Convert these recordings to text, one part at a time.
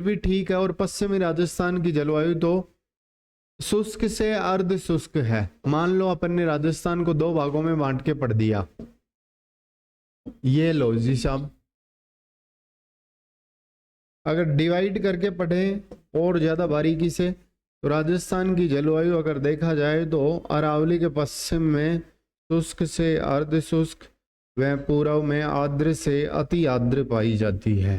भी ठीक है। और पश्चिमी राजस्थान की जलवायु तो शुष्क से अर्ध शुष्क है। मान लो अपन ने राजस्थान को 2 भागों में बांट के पढ़ दिया। ये लो जी साहब, अगर डिवाइड करके पढ़े और ज्यादा बारीकी से तो राजस्थान की जलवायु अगर देखा जाए तो अरावली के पश्चिम में शुष्क से अर्ध शुष्क व पूर्व में आर्द्र से अति आर्द्र पाई जाती है।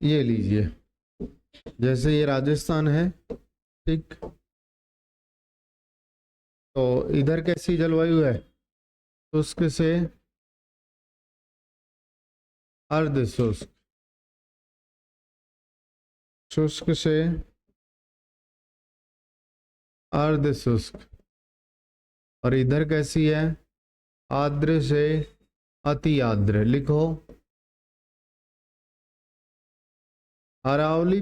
ये लीजिए, जैसे ये राजस्थान है, ठीक, तो इधर कैसी जलवायु है? शुष्क से अर्ध शुष्क, शुष्क से अर्ध शुष्क। और इधर कैसी है? आर्द्र से अति आर्द्र। लिखो, अरावली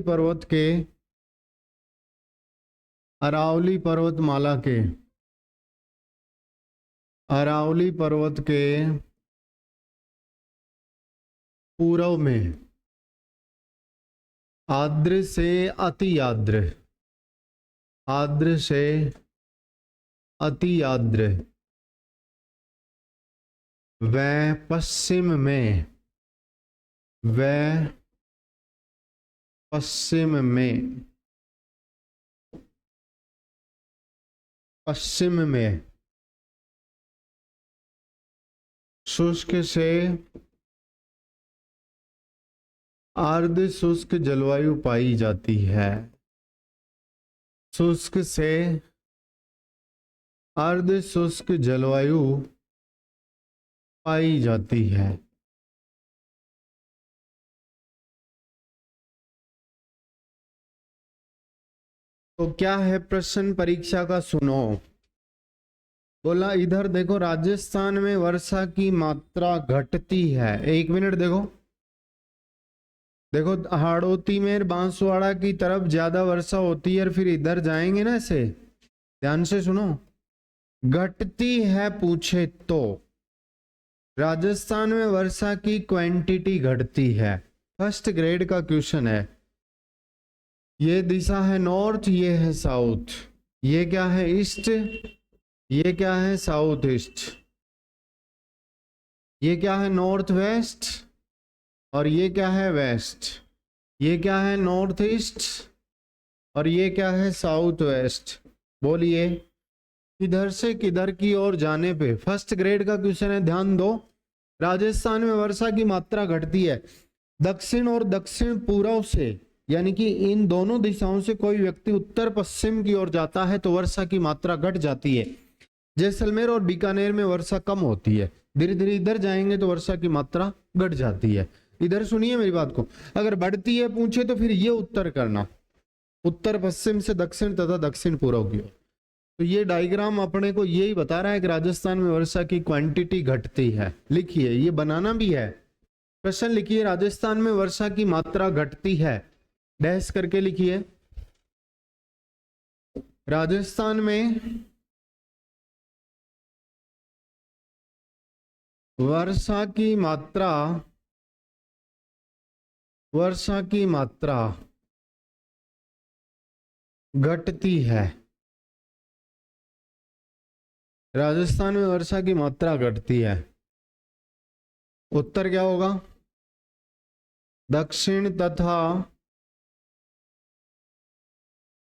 पर्वतमाला के, अरावली पर्वत के पूर्व में आर्द्र से अति आर्द्र, आर्द्र से अति आर्द्र व पश्चिम में, व पश्चिम में, पश्चिम में शुष्क से अर्ध शुष्क जलवायु पाई जाती है। शुष्क से अर्ध शुष्क जलवायु पाई जाती है। तो क्या है प्रश्न परीक्षा का? सुनो, बोला इधर देखो राजस्थान में वर्षा की मात्रा घटती है। 1 मिनट देखो, देखो हाड़ौती में बांसवाड़ा की तरफ ज्यादा वर्षा होती है और फिर इधर जाएंगे ना, ऐसे ध्यान से सुनो। घटती है पूछे तो राजस्थान में वर्षा की क्वांटिटी घटती है। फर्स्ट ग्रेड का क्वेश्चन है। ये दिशा है नॉर्थ, ये है साउथ, ये क्या है ईस्ट, ये क्या है साउथ ईस्ट, ये क्या है नॉर्थ वेस्ट, और ये क्या है वेस्ट, ये क्या है नॉर्थ ईस्ट, और ये क्या है साउथ वेस्ट। बोलिए किधर से किधर की ओर जाने पे? फर्स्ट ग्रेड का क्वेश्चन है, ध्यान दो। राजस्थान में वर्षा की मात्रा घटती है दक्षिण और दक्षिण पूर्व से, यानी कि इन दोनों दिशाओं से कोई व्यक्ति उत्तर पश्चिम की ओर जाता है तो वर्षा की मात्रा घट जाती है। जैसलमेर और बीकानेर में वर्षा कम होती है। धीरे धीरे इधर जाएंगे तो वर्षा की मात्रा घट जाती है। इधर सुनिए मेरी बात को, अगर बढ़ती है पूछे तो फिर ये उत्तर करना, उत्तर पश्चिम से दक्षिण तथा दक्षिण पूर्व की ओर। तो ये डायग्राम अपने को यही बता रहा है कि राजस्थान में वर्षा की क्वांटिटी घटती है। लिखिए, ये बनाना भी है, प्रश्न लिखिए, राजस्थान में वर्षा की मात्रा घटती है, डैश करके लिखिए। राजस्थान में वर्षा की मात्रा घटती है। राजस्थान में वर्षा की मात्रा घटती है। उत्तर क्या होगा? दक्षिण तथा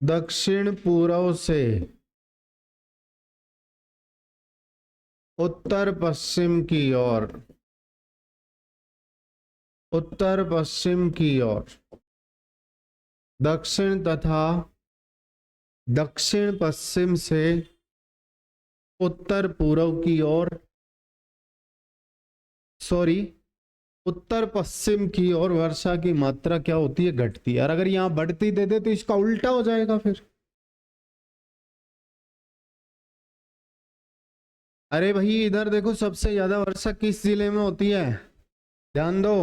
दक्षिण पूर्व से उत्तर पश्चिम की ओर, उत्तर पश्चिम की ओर, दक्षिण तथा दक्षिण पश्चिम से उत्तर पूर्व की ओर, सॉरी उत्तर पश्चिम की ओर वर्षा की मात्रा क्या होती है? घटती है। और अगर यहां बढ़ती दे दे तो इसका उल्टा हो जाएगा फिर। अरे भाई इधर देखो, सबसे ज्यादा वर्षा किस जिले में होती है? ध्यान दो,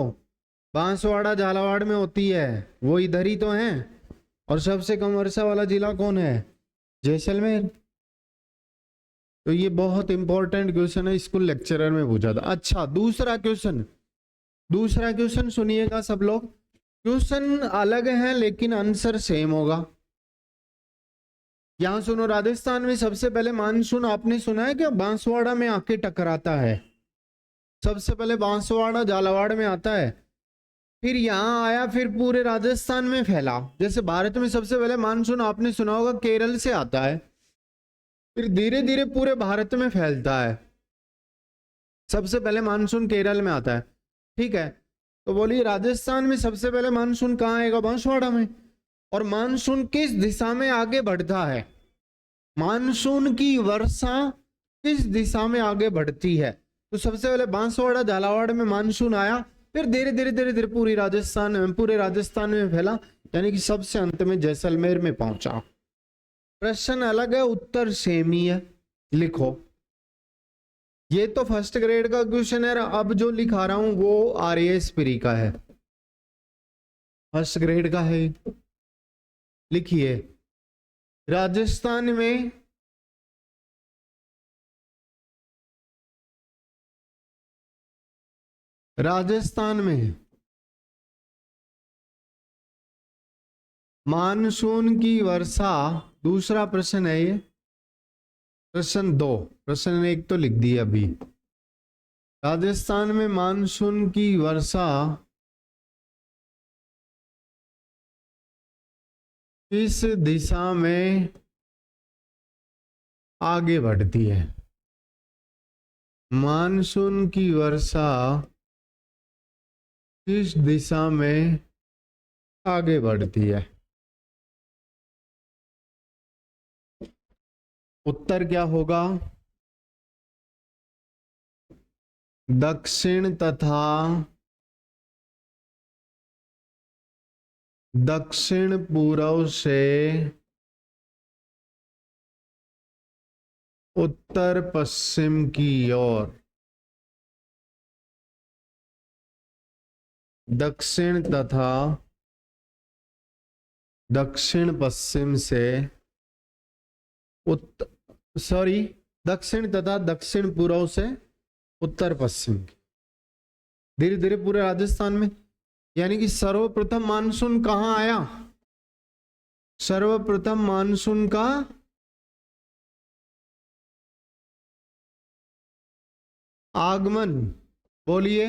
बांसवाड़ा झालावाड़ में होती है, वो इधर ही तो है। और सबसे कम वर्षा वाला जिला कौन है? जैसलमेर। तो ये बहुत इंपॉर्टेंट क्वेश्चन है, स्कूल लेक्चरर में पूछा था। अच्छा, दूसरा क्वेश्चन सुनिएगा सब लोग। क्वेश्चन अलग है लेकिन आंसर सेम होगा। यहां सुनो, राजस्थान में सबसे पहले मानसून आपने सुना है क्या? बांसवाड़ा में आके टकराता है। सबसे पहले बांसवाड़ा झालावाड़ में आता है, फिर यहां आया, फिर पूरे राजस्थान में फैला। जैसे भारत में सबसे पहले मानसून आपने सुना होगा केरल से आता है, फिर धीरे धीरे पूरे भारत में फैलता है। सबसे पहले मानसून केरल में आता है, ठीक है। तो बोलिए राजस्थान में सबसे पहले मानसून कहाँ आएगा? बांसवाड़ा में। और मानसून किस दिशा में आगे बढ़ता है? मानसून की वर्षा किस दिशा में आगे बढ़ती है? तो सबसे पहले बांसवाड़ा झालावाड़ में मानसून आया, फिर धीरे धीरे धीरे धीरे पूरे राजस्थान में फैला, यानी कि सबसे अंत में जैसलमेर में पहुंचा। प्रश्न अलग है, उत्तर सेम ही है। लिखो, ये तो फर्स्ट ग्रेड का क्वेश्चन है। अब जो लिखा रहा हूं वो आरएएस प्री का है, फर्स्ट ग्रेड का है। लिखिए, राजस्थान में मानसून की वर्षा, दूसरा प्रश्न है ये, प्रश्न 2। प्रश्न 1 तो लिख दिया अभी। राजस्थान में मानसून की वर्षा किस दिशा में आगे बढ़ती है? मानसून की वर्षा किस दिशा में आगे बढ़ती है? उत्तर क्या होगा? दक्षिण तथा दक्षिण पूर्व से उत्तर पश्चिम की ओर। दक्षिण तथा दक्षिण पश्चिम से दक्षिण तथा दक्षिण पूर्व से उत्तर पश्चिम। धीरे धीरे पूरे राजस्थान में, यानी कि सर्वप्रथम मानसून कहां आया? सर्वप्रथम मानसून का आगमन, बोलिए,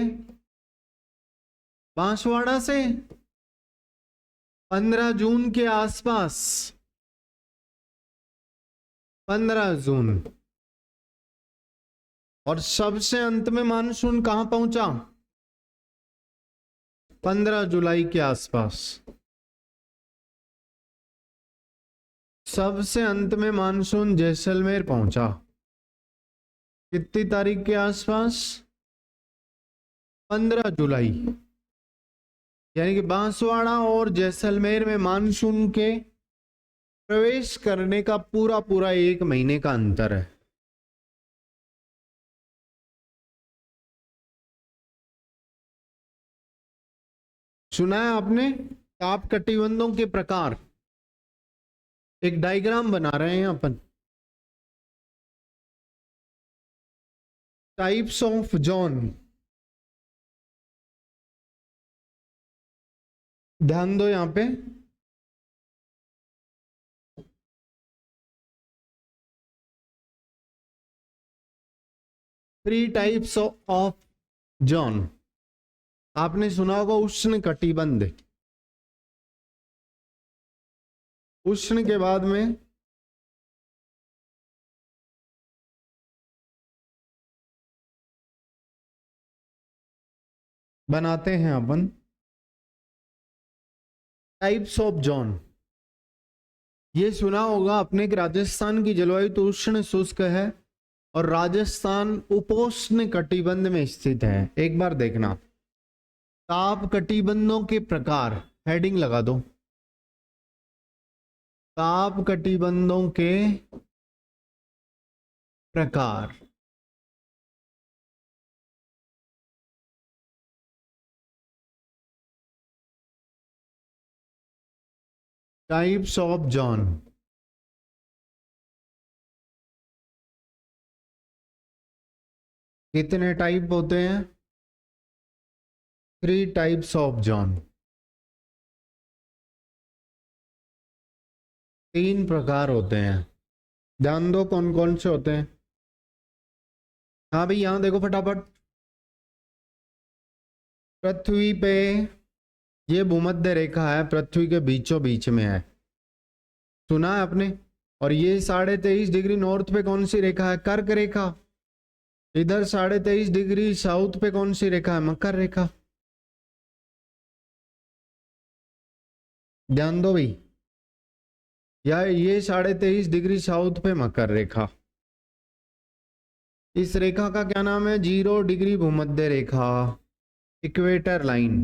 बांसवाड़ा से 15 जून के आसपास। 15 जून। और सबसे अंत में मानसून कहां पहुंचा? 15 जुलाई के आसपास। सबसे अंत में मानसून जैसलमेर पहुंचा। कितनी तारीख के आसपास? 15 जुलाई। यानी कि बांसवाड़ा और जैसलमेर में मानसून के प्रवेश करने का पूरा पूरा 1 महीने का अंतर है। सुना है आपने? ताप कटिबंधों के प्रकार, एक डायग्राम बना रहे हैं अपन। टाइप्स ऑफ जोन, ध्यान दो यहां पे। Three types of zone. आपने सुना होगा उष्ण कटिबंध, उष्ण के बाद में बनाते हैं अपन टाइप्स ऑफ जोन। ये सुना होगा आपने कि राजस्थान की जलवायु तो उष्ण शुष्क है और राजस्थान उपोष्ण कटिबंध में स्थित है। एक बार देखना, ताप कटिबंधों के प्रकार, हेडिंग लगा दो, ताप कटिबंधों के प्रकार। Types of zone. कितने टाइप होते हैं? 3 टाइप्स ऑफ जोन। 3 प्रकार होते हैं। ध्यान दो कौन कौन से होते हैं। हाँ भाई यहां देखो फटाफट। पृथ्वी पे ये भूमध्य रेखा है, पृथ्वी के बीचों बीच में है, सुना है आपने। और ये 23.5 डिग्री नॉर्थ पे कौन सी रेखा है? कर्क रेखा। इधर 23.5 डिग्री साउथ पे कौन सी रेखा है? मकर रेखा। ध्यान दो भाई, या ये 23.5 डिग्री साउथ पे मकर रेखा। इस रेखा का क्या नाम है? 0 डिग्री भूमध्य रेखा, इक्वेटर लाइन।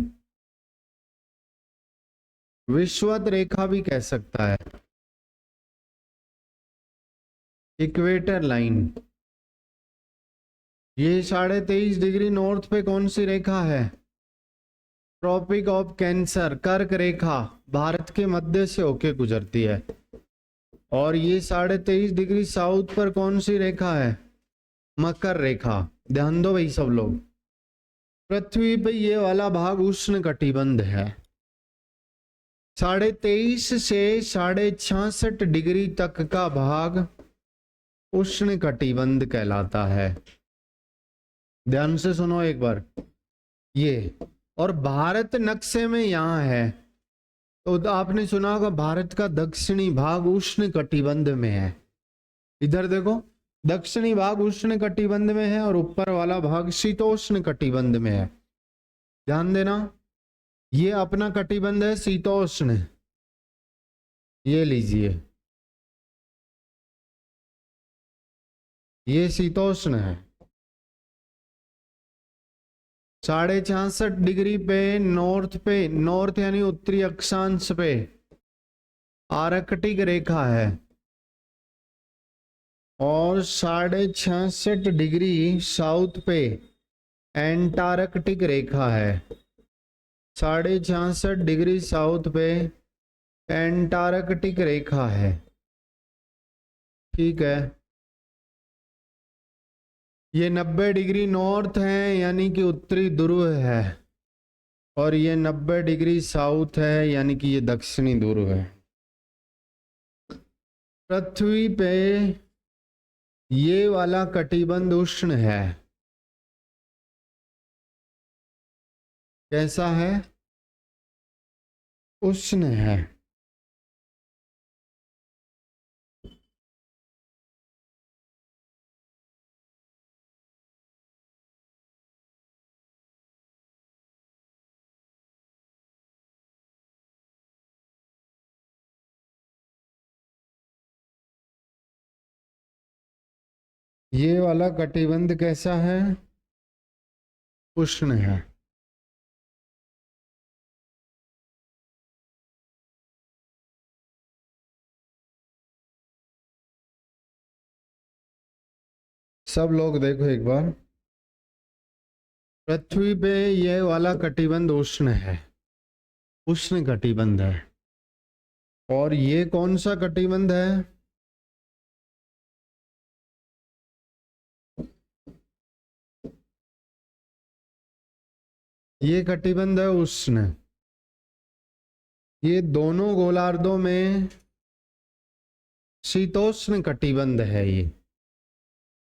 विषुवत रेखा भी कह सकता है, इक्वेटर लाइन। ये 23.5 डिग्री नॉर्थ पे कौन सी रेखा है? ट्रॉपिक ऑफ कैंसर, कर्क रेखा, भारत के मध्य से होके गुजरती है। और ये 23.5 डिग्री साउथ पर कौन सी रेखा है? मकर रेखा। ध्यान दो भाई सब लोग, पृथ्वी पे ये वाला भाग उष्ण कटिबंध है। 23.5 से 66.5 डिग्री तक का भाग उष्ण कटिबंध कहलाता है। ध्यान से सुनो एक बार ये। और भारत नक्शे में यहां है, तो आपने सुना होगा भारत का दक्षिणी भाग उष्ण कटिबंध में है। इधर देखो, दक्षिणी भाग उष्ण कटिबंध में है और ऊपर वाला भाग शीतोष्ण कटिबंध में है। ध्यान देना, ये अपना कटिबंध है शीतोष्ण, ये लीजिए, ये शीतोष्ण है। 66.5 डिग्री पे नॉर्थ यानी उत्तरी अक्षांश पे आर्कटिक रेखा है। और 66.5 डिग्री साउथ पे एंटार्कटिक रेखा है। 66.5 डिग्री साउथ पे एंटार्कटिक रेखा है। ठीक है, ये 90 डिग्री नॉर्थ है यानी कि उत्तरी ध्रुव है, और ये 90 डिग्री साउथ है यानी कि ये दक्षिणी ध्रुव है। पृथ्वी पे ये वाला कटिबंध उष्ण है। कैसा है? उष्ण है। ये वाला कटिबंध कैसा है? उष्ण है। सब लोग देखो एक बार, पृथ्वी पे ये वाला कटिबंध उष्ण है, उष्ण कटिबंध है। और ये कौन सा कटिबंध है? ये कटिबंध है उष्ण। ये दोनों गोलार्धों में शीतोष्ण कटिबंध है।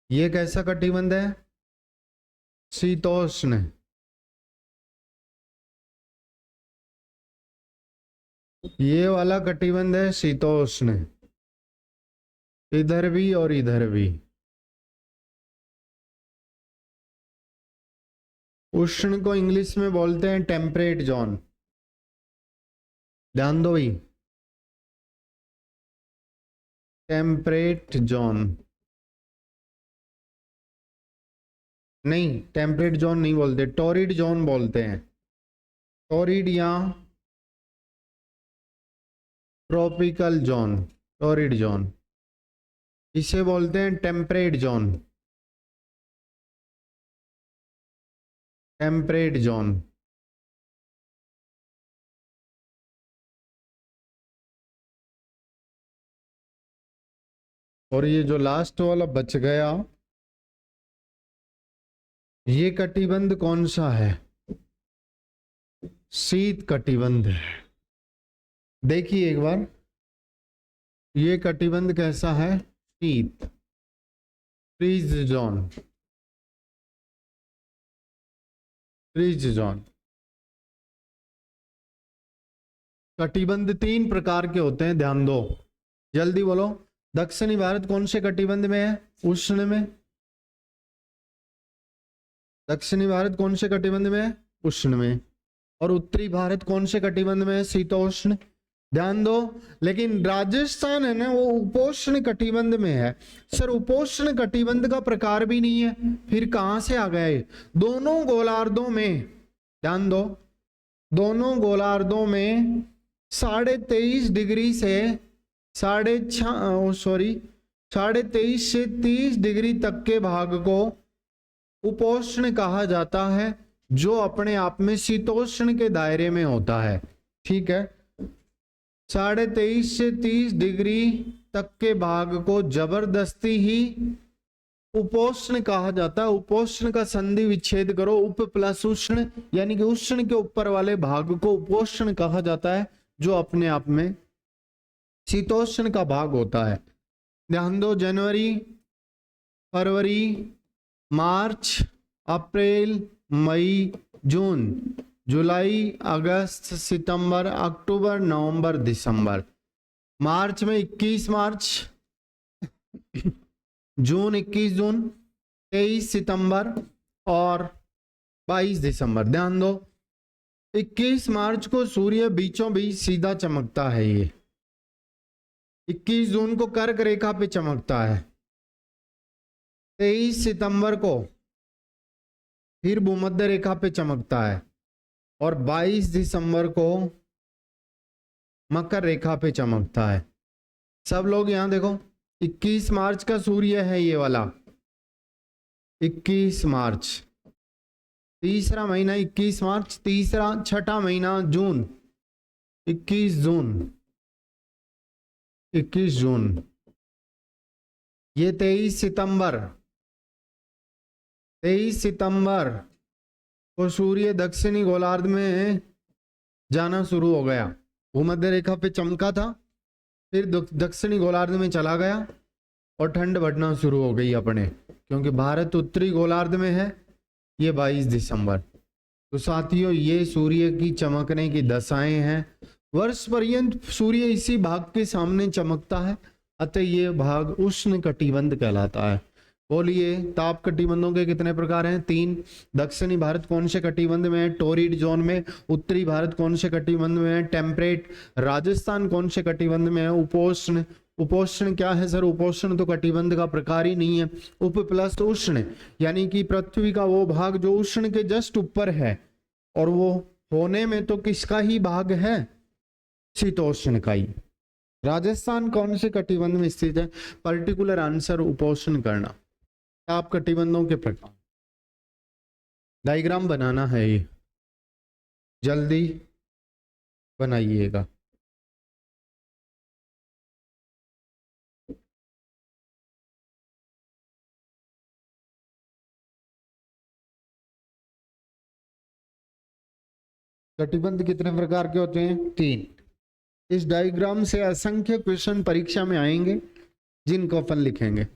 ये कैसा कटिबंध है? शीतोष्ण। ये वाला कटिबंध है शीतोष्ण, इधर भी और इधर भी। उष्ण को इंग्लिश में बोलते हैं टेम्परेट जोन। ध्यान दो भाई, टेम्परेट जोन। नहीं, टेम्परेट जोन नहीं बोलते, टॉरिड जोन बोलते हैं। टॉरिड या ट्रॉपिकल जोन, टॉरिड जोन, इसे बोलते हैं टेम्परेट जोन। Temperate zone. और ये जो लास्ट वाला बच गया, ये कटिबंध कौन सा है? शीत कटिबंध है। देखिए एक बार, ये कटिबंध कैसा है? शीत, फ्रीज जोन, फ्रीज जोन। कटिबंध तीन प्रकार के होते हैं, ध्यान दो, जल्दी बोलो। दक्षिणी भारत कौन से कटिबंध में है? उष्ण में। दक्षिणी भारत कौन से कटिबंध में है? उष्ण में। और उत्तरी भारत कौन से कटिबंध में है? शीतोष्ण। ध्यान दो, लेकिन राजस्थान है ना, वो उपोष्ण कटिबंध में है। सर उपोष्ण कटिबंध का प्रकार भी नहीं है, फिर कहां से आ गया ये? दोनों गोलार्धों में, ध्यान दो, दोनों गोलार्धों में 23.5 डिग्री से 23.5 से 30 डिग्री तक के भाग को उपोष्ण कहा जाता है, जो अपने आप में शीतोष्ण के दायरे में होता है। ठीक है, 23.5 से 30 डिग्री तक के भाग को जबरदस्ती ही उपोष्ण कहा जाता है। उपोष्ण का संधि विच्छेद करो, उप प्लस उष्ण, यानी कि उष्ण के ऊपर वाले भाग को उपोष्ण कहा जाता है, जो अपने आप में शीतोष्ण का भाग होता है। ध्यान दो, जनवरी, फरवरी, मार्च, अप्रैल, मई, जून, जुलाई, अगस्त, सितंबर, अक्टूबर, नवंबर, दिसंबर। मार्च में 21 मार्च, जून 21 जून, 23 सितंबर और 22 दिसंबर। ध्यान दो, 21 मार्च को सूर्य बीचों बीच सीधा चमकता है। ये 21 जून को कर्क रेखा पे चमकता है। 23 सितंबर को फिर भूमध्य रेखा पे चमकता है, और 22 दिसंबर को मकर रेखा पे चमकता है। सब लोग यहां देखो, 21 मार्च का सूर्य है ये वाला, 21 मार्च, तीसरा महीना 21 मार्च, तीसरा छठा महीना जून, 21 जून, 21 जून। ये 23 सितंबर, 23 सितंबर को सूर्य दक्षिणी गोलार्ध में जाना शुरू हो गया। भूमध्य रेखा पे चमका था, फिर दक्षिणी गोलार्ध में चला गया और ठंड बढ़ना शुरू हो गई अपने, क्योंकि भारत उत्तरी गोलार्ध में है। ये 22 दिसंबर। तो साथियों, ये सूर्य की चमकने की दशाएं हैं। वर्ष पर्यंत सूर्य इसी भाग के सामने चमकता है, अतः ये भाग उष्ण कटिबंध कहलाता है। बोलिए, ताप कटिबंधों के कितने प्रकार हैं? 3। दक्षिणी भारत कौन से कटिबंध में है? टोरिड जोन में। उत्तरी भारत कौन से कटिबंध में है? टेम्परेट। राजस्थान कौन से कटिबंध में है? उपोष्ण। उपोष्ण क्या है सर? उपोष्ण तो कटिबंध का प्रकार ही नहीं है। उप प्लस उष्ण, यानी कि पृथ्वी का वो भाग जो उष्ण के जस्ट ऊपर है, और वो होने में तो किसका ही भाग है? शीतोष्ण का ही। राजस्थान कौन से कटिबंध में स्थित है? पर्टिकुलर आंसर उपोष्ण करना। ताप कटिबंधों के प्रकार, डायग्राम बनाना है, ये जल्दी बनाइएगा। कटिबंध कितने प्रकार के होते हैं? 3। इस डायग्राम से असंख्य क्वेश्चन परीक्षा में आएंगे, जिनको अपन लिखेंगे।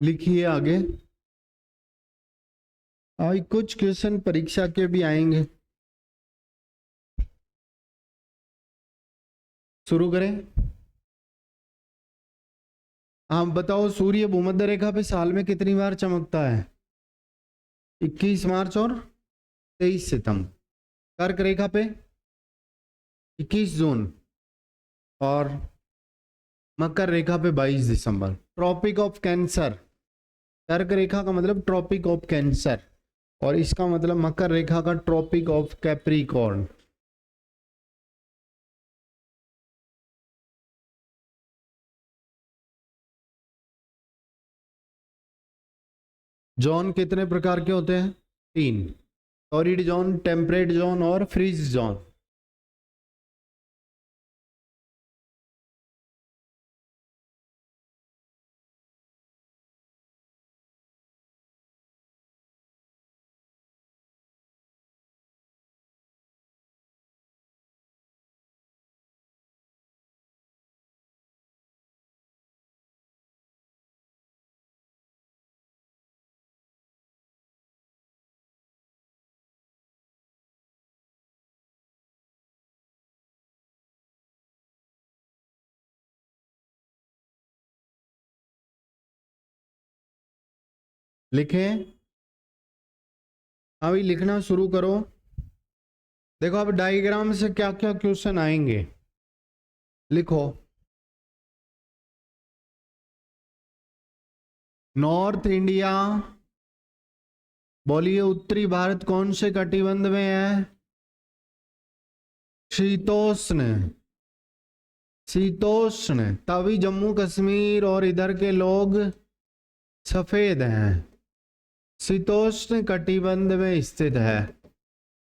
लिखिए आगे। आज कुछ क्वेश्चन परीक्षा के भी आएंगे। शुरू करें। आप बताओ, सूर्य भूमध्य रेखा पे साल में कितनी बार चमकता है? 21 मार्च और 23 सितंबर। कर्क रेखा पे 21 जून और मकर रेखा पे 22 दिसंबर। ट्रॉपिक ऑफ कैंसर, कर्क रेखा का मतलब ट्रॉपिक ऑफ कैंसर और इसका मतलब मकर रेखा का ट्रॉपिक ऑफ कैप्रिकॉर्न। जोन कितने प्रकार के होते हैं? 3। टॉरिड जोन, टेम्परेट जोन और फ्रीज जोन। लिखें, अभी लिखना शुरू करो। देखो अब डायग्राम से क्या क्या क्वेश्चन आएंगे, लिखो। नॉर्थ इंडिया, बोलिए उत्तरी भारत कौन से कटिबंध में है? शीतोष्ण। शीतोष्ण, तभी जम्मू कश्मीर और इधर के लोग सफेद हैं। शीतोष्ण कटिबंध में स्थित है।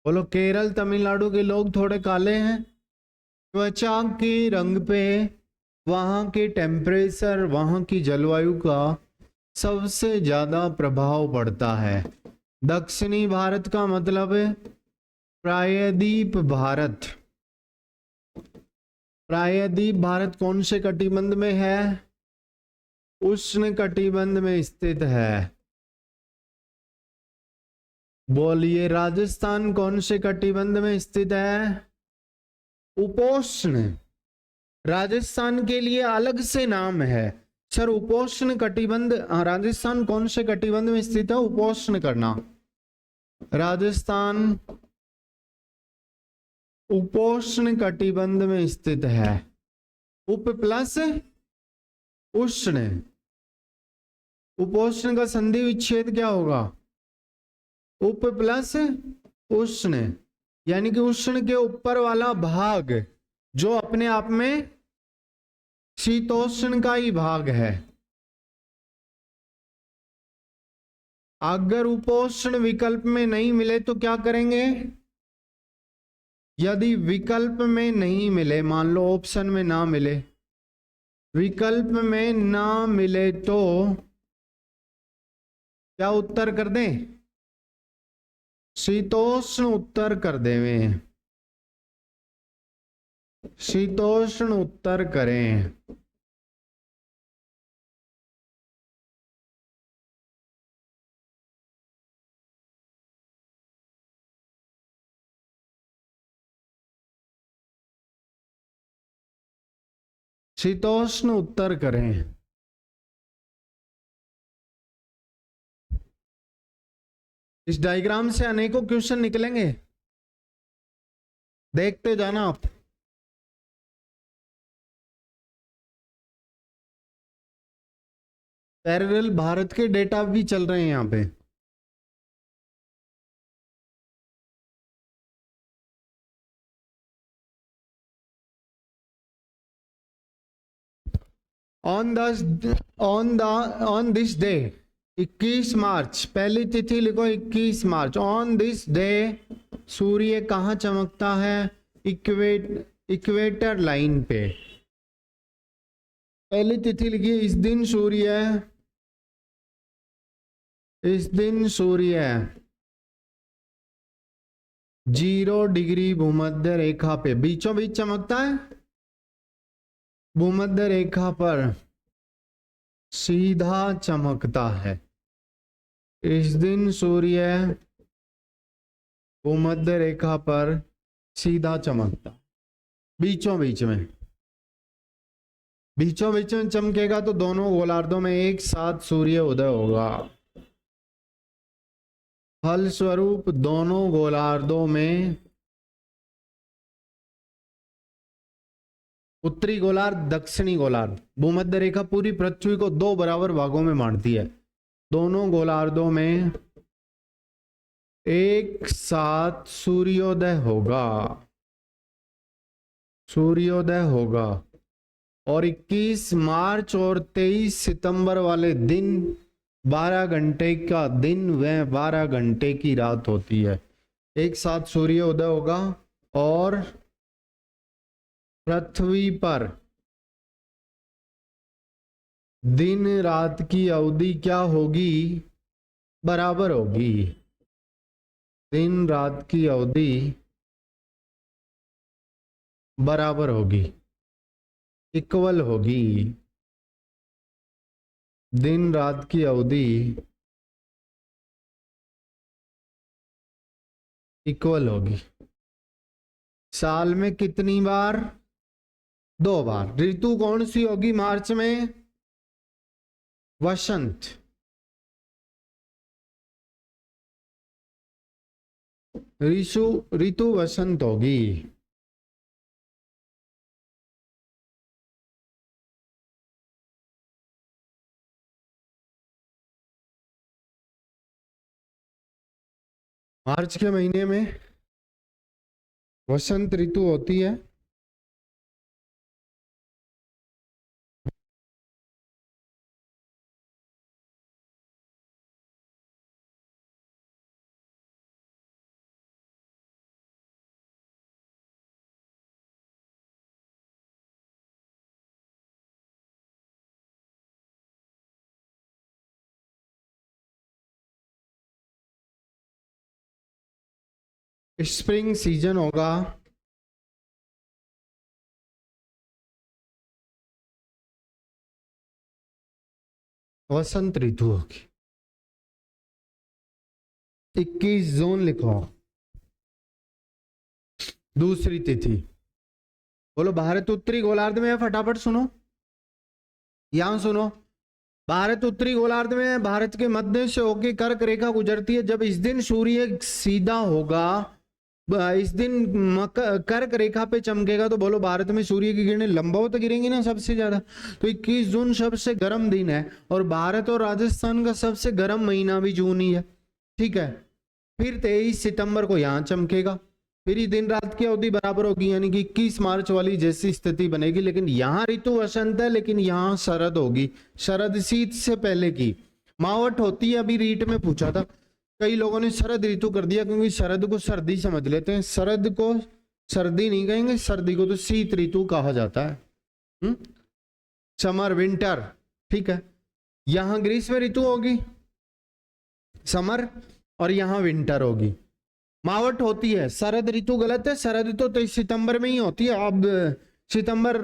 बोलो केरल तमिलनाडु के लोग थोड़े काले हैं। त्वचा के रंग पे वहां के टेम्परेचर, वहां की जलवायु का सबसे ज्यादा प्रभाव पड़ता है। दक्षिणी भारत का मतलब है प्रायद्वीप भारत। प्रायद्वीप भारत कौन से कटिबंध में है? उष्ण कटिबंध में स्थित है। बोलिए राजस्थान कौन से कटिबंध में स्थित है? उपोष्ण। राजस्थान के लिए अलग से नाम है सर, उपोष्ण कटिबंध। राजस्थान कौन से कटिबंध में स्थित है? उपोष्ण करना। राजस्थान उपोष्ण कटिबंध में स्थित है। उप प्लस उष्ण, उपोष्ण का संधि विच्छेद क्या होगा? उप प्लस उष्ण, यानी कि उष्ण के ऊपर वाला भाग जो अपने आप में शीतोष्ण का ही भाग है। अगर उपोष्ण विकल्प में नहीं मिले तो क्या करेंगे? यदि विकल्प में नहीं मिले, मान लो ऑप्शन में ना मिले, विकल्प में ना मिले तो क्या उत्तर कर दें? शीतोष्ण उत्तर कर देवें। शीतोष्ण उत्तर करें। शीतोष्ण उत्तर करें। इस डायग्राम से अनेकों क्वेश्चन निकलेंगे, देखते जाना आप। पैरेलल भारत के डेटा भी चल रहे हैं यहां पे। ऑन दिस डे 21 मार्च, पहली तिथि लिखो 21 मार्च। ऑन दिस डे सूर्य कहाँ चमकता है? इक्वेटर लाइन पे। पहली तिथि लिखिए। इस दिन सूर्य 0 डिग्री भूमध्य रेखा पे बीचों बीच चमकता है। भूमध्य रेखा पर सीधा चमकता है। इस दिन सूर्य भूमध्य रेखा पर सीधा चमकता, बीचों बीच में चमकेगा तो दोनों गोलार्धों में एक साथ सूर्य उदय होगा। फलस्वरूप दोनों गोलार्धों में, उत्तरी गोलार्ध दक्षिणी गोलार्ध, भूमध्य रेखा पूरी पृथ्वी को दो बराबर भागों में बांटती है। दोनों गोलार्धों में एक साथ सूर्योदय होगा और 21 मार्च और 23 सितंबर वाले दिन 12 घंटे का दिन व 12 घंटे की रात होती है। एक साथ सूर्योदय होगा और पृथ्वी पर दिन रात की अवधि क्या होगी? बराबर होगी। दिन रात की अवधि बराबर होगी, इक्वल होगी। दिन रात की अवधि इक्वल होगी। साल में कितनी बार? 2 बार। ऋतु कौन सी होगी मार्च में? वसंत। ऋतु वसंत होगी। मार्च के महीने में वसंत ऋतु होती है। स्प्रिंग सीजन होगा। वसंत ऋतु होगी। 21 जून लिखो दूसरी तिथि। बोलो भारत उत्तरी गोलार्ध में है। फटाफट सुनो, यहां सुनो। भारत उत्तरी गोलार्ध में है। भारत के मध्य से होकर कर्क रेखा गुजरती है। जब इस दिन सूर्य सीधा होगा, इस दिन कर्क रेखा पे चमकेगा, तो बोलो भारत में सूर्य की किरणें लंबवत गिरेंगी ना सबसे ज्यादा। तो 21 जून सबसे गर्म दिन है और भारत और राजस्थान का सबसे गर्म महीना भी जून ही है। ठीक है। फिर 23 सितंबर को यहां चमकेगा। फिर ही दिन रात की अवधि बराबर होगी, यानी कि 21 मार्च वाली जैसी स्थिति बनेगी। लेकिन यहां ऋतु वसंत है, लेकिन यहां शरद होगी। शरद शीत से पहले की मावट होती है। अभी रीट में पूछा था, कई लोगों ने शरद ऋतु कर दिया, क्योंकि शरद को सर्दी समझ लेते हैं। शरद को सर्दी नहीं कहेंगे, सर्दी को तो शीत ऋतु कहा जाता है। Summer, winter. ठीक है। यहां ग्रीष्म ऋतु होगी, समर, और यहां विंटर होगी। मावट होती है। शरद ऋतु गलत है। शरद ऋतु तो सितंबर में ही होती है। अब सितंबर,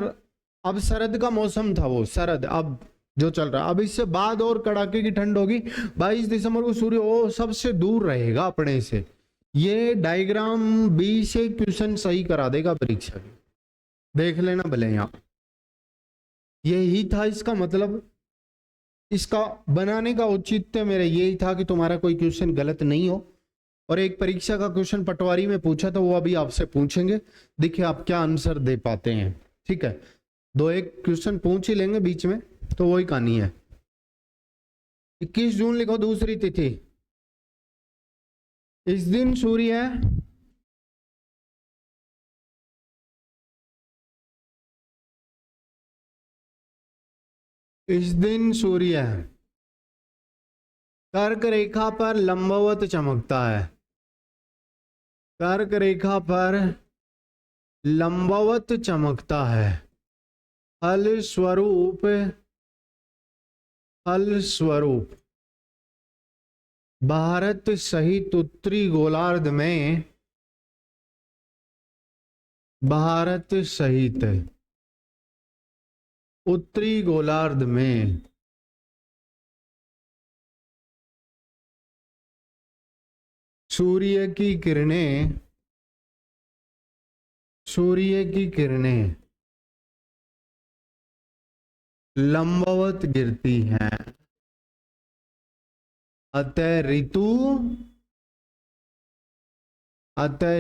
अब शरद का मौसम था वो शरद, अब जो चल रहा। अब इससे बाद और कड़ाके की ठंड होगी। 22 दिसंबर को सूर्य वो सबसे दूर रहेगा अपने से। ये डायग्राम बी से क्वेश्चन सही करा देगा परीक्षा की, देख लेना भले। यहाँ यही था इसका मतलब। इसका बनाने का औचित्य मेरा यही था कि तुम्हारा कोई क्वेश्चन गलत नहीं हो। और एक परीक्षा का क्वेश्चन पटवारी में पूछा था, वो अभी आपसे पूछेंगे, देखिए आप क्या आंसर दे पाते हैं। ठीक है। 2-1 क्वेश्चन पूछ ही लेंगे बीच में, तो वही कहानी है। 21 जून लिखो दूसरी तिथि। इस दिन सूर्य कर्क रेखा पर लंबवत चमकता है। कर्क रेखा पर लंबवत चमकता है। फलस्वरूप भारत सहित उत्तरी गोलार्ध में, भारत सहित उत्तरी गोलार्ध में सूर्य की किरणें लंबवत गिरती हैं, अतः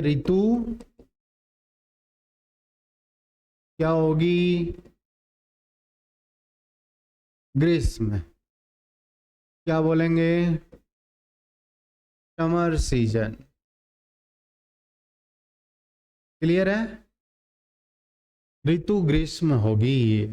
ऋतु क्या होगी? ग्रीष्म। क्या बोलेंगे? Summer season. क्लियर है? ऋतु ग्रीष्म होगी।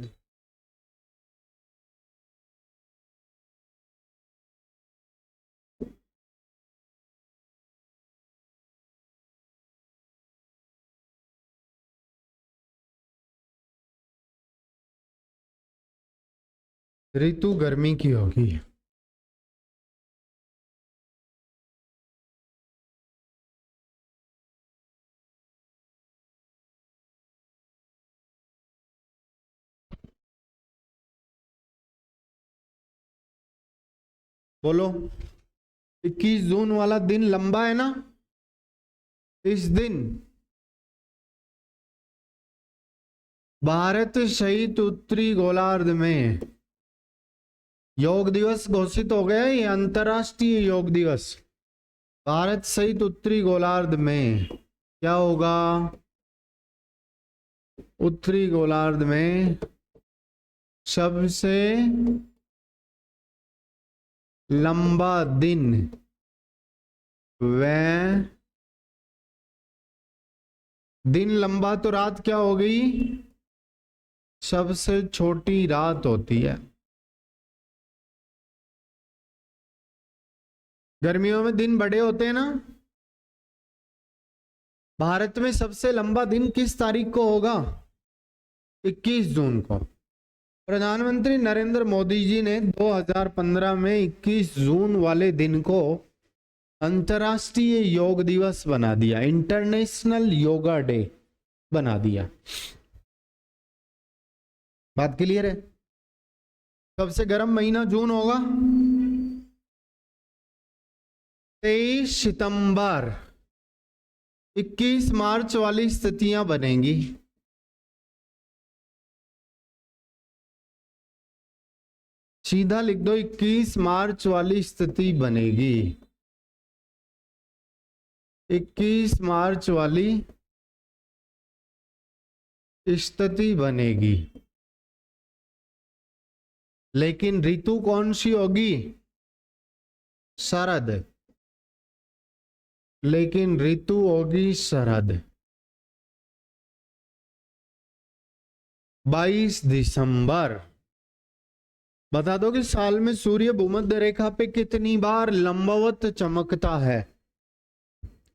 ऋतु गर्मी की होगी। बोलो, 21 जून वाला दिन लंबा है ना? इस दिन भारत सहित उत्तरी गोलार्ध में योग दिवस घोषित हो गया। ये अंतरराष्ट्रीय योग दिवस। भारत सहित उत्तरी गोलार्ध में क्या होगा? उत्तरी गोलार्ध में सबसे लंबा दिन वह दिन लंबा तो रात क्या हो गई? सबसे छोटी रात होती है। गर्मियों में दिन बड़े होते हैं ना। भारत में सबसे लंबा दिन किस तारीख को होगा? 21 जून को। प्रधानमंत्री नरेंद्र मोदी जी ने 2015 में 21 जून वाले दिन को अंतर्राष्ट्रीय योग दिवस बना दिया, इंटरनेशनल योगा डे बना दिया। बात क्लियर है? सबसे गर्म महीना जून होगा। 23 सितंबर, 21 मार्च वाली स्थितियां बनेंगी। सीधा लिख दो, 21 मार्च वाली स्थिति बनेगी। 21 मार्च वाली स्थिति बनेगी। लेकिन ऋतु कौन सी होगी? शरद। लेकिन ऋतु होगी शरद। 22 दिसंबर। बता दो कि साल में सूर्य भूमध्य रेखा पे कितनी बार लंबवत चमकता है?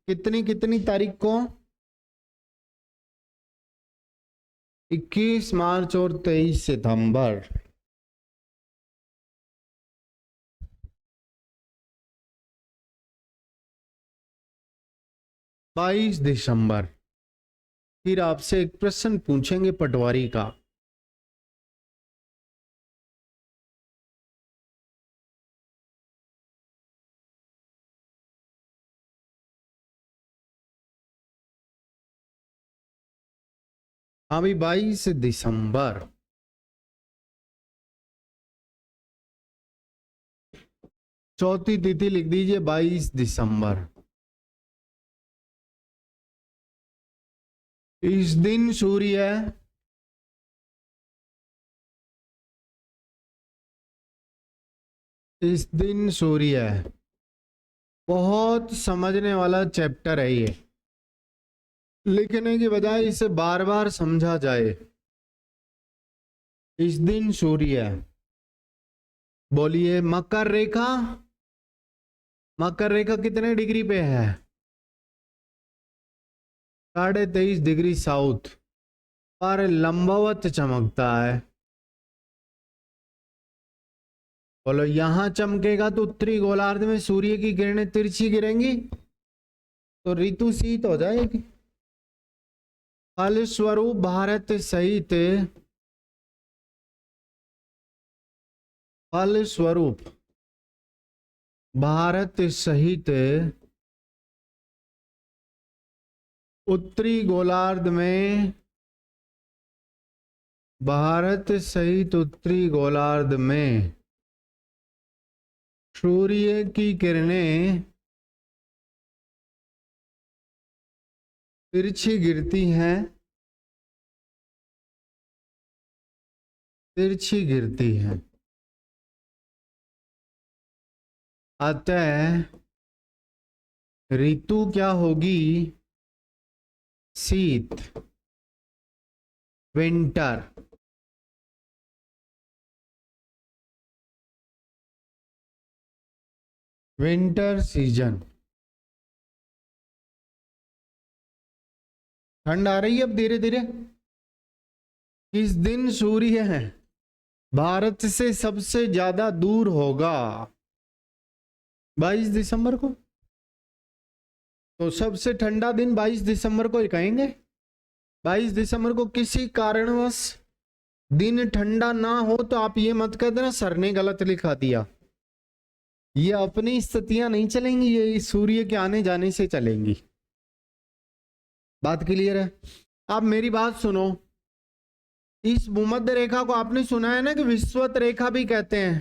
कितनी कितनी तारीख को? 21 मार्च और 23 सितंबर। बाईस दिसंबर। फिर आपसे एक प्रश्न पूछेंगे पटवारी का। हाँ भाई, 22 दिसंबर। चौथी तिथि लिख दीजिए, 22 दिसंबर। इस दिन सूर्य बहुत समझने वाला चैप्टर है ये। लिखने की बजाय इसे बार बार समझा जाए। इस दिन सूर्य, बोलिए, मकर रेखा। मकर रेखा कितने डिग्री पे है? 23.5 डिग्री साउथ पर लंबवत चमकता है। बोलो, यहां चमकेगा तो उत्तरी गोलार्ध में सूर्य की किरणें तिरछी गिरेंगी तो ऋतु शीत हो जाएगी। फलस्वरूप भारत सहित उत्तरी गोलार्ध में, भारत सहित उत्तरी गोलार्ध में सूर्य की किरणें तिरछी गिरती हैं, तिरछी गिरती हैं। अतः ऋतु क्या होगी? शीत, विंटर। Winter season. ठंड आ रही है अब धीरे धीरे। किस दिन सूर्य है भारत से सबसे ज्यादा दूर होगा? 22 दिसंबर को। तो सबसे ठंडा दिन 22 दिसंबर को ही कहेंगे। 22 दिसंबर को किसी कारणवश दिन ठंडा ना हो तो आप ये मत कह देना सर ने गलत लिखा दिया। ये अपनी स्थितियां नहीं चलेंगी, ये सूर्य के आने जाने से चलेंगी। बात क्लियर है? आप मेरी बात सुनो। इस भूमध्य रेखा को आपने सुना है ना कि विषुवत रेखा भी कहते हैं।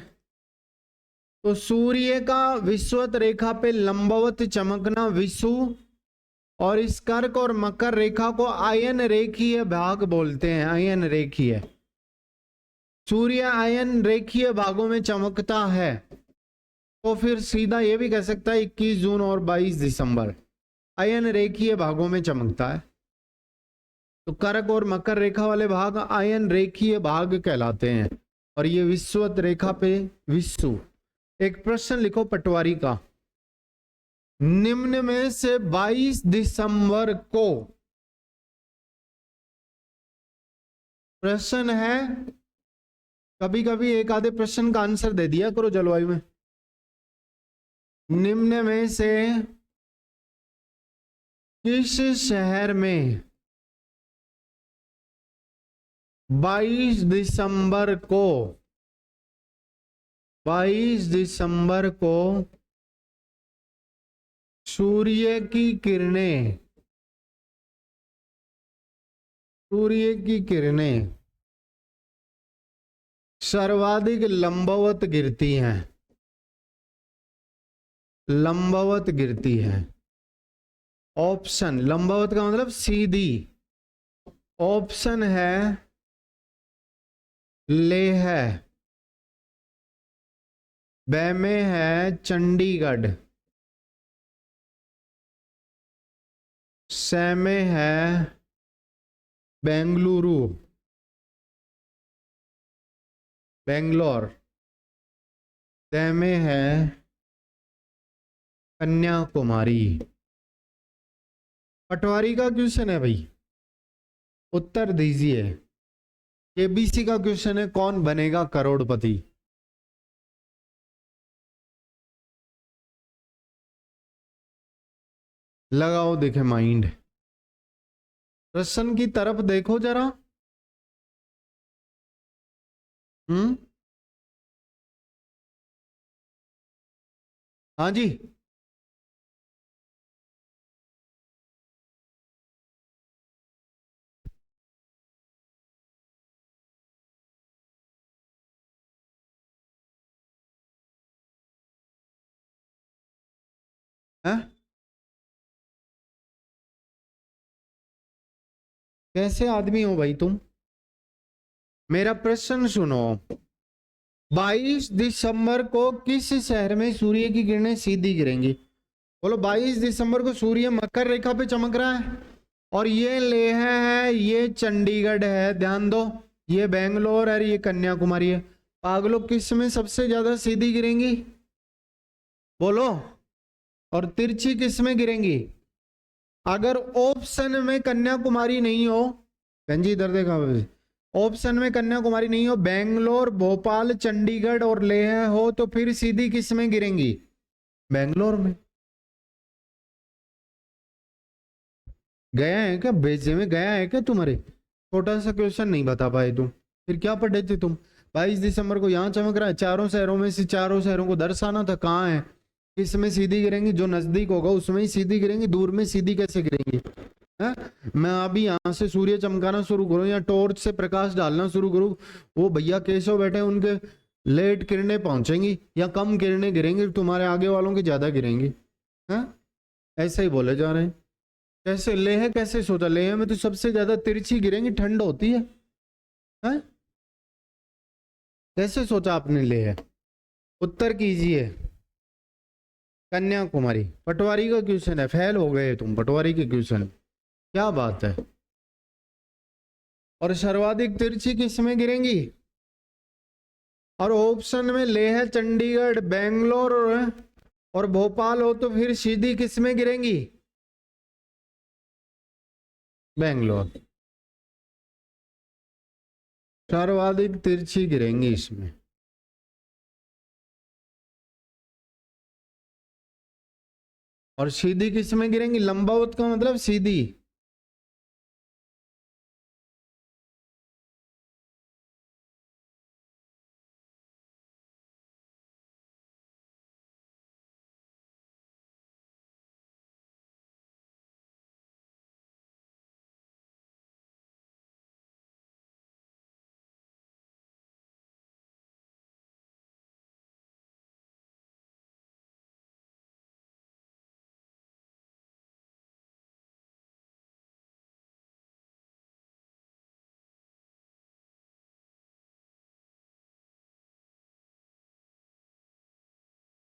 तो सूर्य का विषुवत रेखा पे लंबवत चमकना विषु, और इस कर्क और मकर रेखा को आयन रेखीय भाग बोलते हैं। आयन रेखीय। सूर्य आयन रेखीय भागों में चमकता है। तो फिर सीधा ये भी कह सकता है 21 जून और 22 दिसंबर आयन रेखीय भागों में चमकता है। तो कर्क और मकर रेखा वाले भाग आयन रेखीय भाग कहलाते हैं, और ये विषुवत रेखा पे विषु। एक प्रश्न लिखो पटवारी का। निम्न में से 22 दिसंबर को, प्रश्न है, कभी कभी एक आधे प्रश्न का आंसर दे दिया करो जलवायु में। निम्न में से किस शहर में 22 दिसंबर को, 22 दिसंबर को सूर्य की किरणें, सूर्य की किरणें सर्वाधिक लंबवत गिरती हैं? लंबवत गिरती है। ऑप्शन, लंबवत का मतलब सीधी। ऑप्शन है लेह, ब में है चंडीगढ़, स में है बेंगलुरु, बेंगलोर, द में है कन्याकुमारी। पटवारी का क्वेश्चन है भाई, उत्तर दीजिए। केबीसी का क्वेश्चन है कौन बनेगा करोड़पति? लगाओ देखे माइंड। प्रश्न की तरफ देखो जरा। हाँ जी, है? कैसे आदमी हो भाई तुम? मेरा प्रश्न सुनो। 22 दिसंबर को किस शहर में सूर्य की किरणें सीधी गिरेंगी? बोलो। 22 दिसंबर को सूर्य मकर रेखा पे चमक रहा है, और ये लेह है, ये चंडीगढ़ है, ध्यान दो, ये बेंगलोर है, ये कन्याकुमारी है। पागलों, किस में सबसे ज्यादा सीधी गिरेंगी? बोलो। और तिरछी किस में गिरेंगी? अगर ऑप्शन में कन्याकुमारी नहीं हो, गंजी इधर देखा, ऑप्शन में कन्याकुमारी नहीं हो, बेंगलोर, भोपाल, चंडीगढ़ और लेह हो, तो फिर सीधी किस में गिरेंगी? बेंगलोर में। गया है क्या? बेचे में गया है क्या तुम्हारे? छोटा सा क्वेश्चन नहीं बता पाए तुम, फिर क्या पढ़े थे तुम? 22 दिसंबर को यहाँ चमक रहा है, चारों शहरों में से चारों शहरों को दर्शाना था। कहाँ है? किस में सीधी गिरेंगी? जो नजदीक होगा उसमें ही सीधी गिरेंगी, दूर में सीधी कैसे गिरेंगी? है? मैं अभी यहाँ से सूर्य चमकाना शुरू करूँ या टॉर्च से प्रकाश डालना शुरू करूँ, वो भैया केशव बैठे उनके लेट किरणें पहुंचेंगी या कम किरणें गिरेंगी, तुम्हारे आगे वालों की ज्यादा गिरेंगी। है? ऐसे ही बोले जा रहे हैं। कैसे लेह कैसे सोचा? लेह में तो सबसे ज्यादा तिरछी गिरेंगी, ठंड होती है। हैं? कैसे सोचा आपने लेह? उत्तर कीजिए। कन्याकुमारी। पटवारी का क्वेश्चन है, फेल हो गए तुम पटवारी के क्वेश्चन। क्या बात है। और सर्वाधिक तिरछी किस में गिरेंगी? और ऑप्शन में लेह, चंडीगढ़, बेंगलोर और भोपाल हो तो फिर सीधी किस में गिरेंगी? बेंगलोर। सर्वाधिक तिरछी गिरेंगी इसमें। और सीधी किस में गिरेंगी? लंबावत का मतलब सीधी।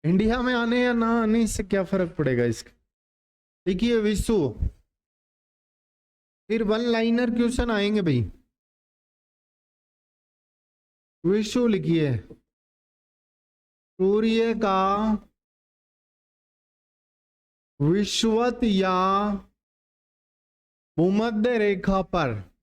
इंडिया में आने या ना आने इससे क्या फर्क पड़ेगा इसका। देखिए विश्व, फिर वन लाइनर क्वेश्चन आएंगे भाई। विश्व लिखिए। सूर्य का विषुवत या भूमध्य रेखा पर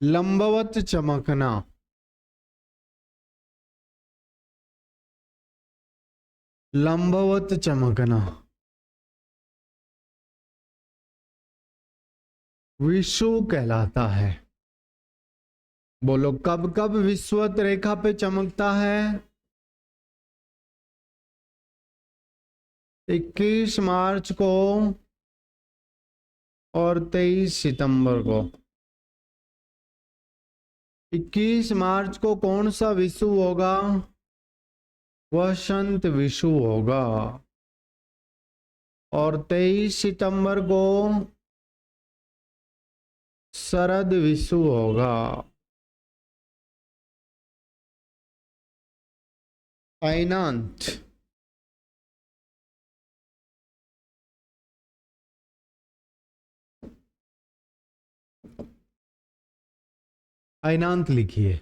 लंबवत चमकना। लंबवत चमकना विषुव कहलाता है। बोलो कब कब विषुवत रेखा पे चमकता है? 21 मार्च को और 23 सितंबर को। 21 मार्च को कौन सा विषुव होगा? वसंत विषुव होगा। और 23 सितंबर को शरद विषुव होगा। अयनांत। अयनांत लिखिए।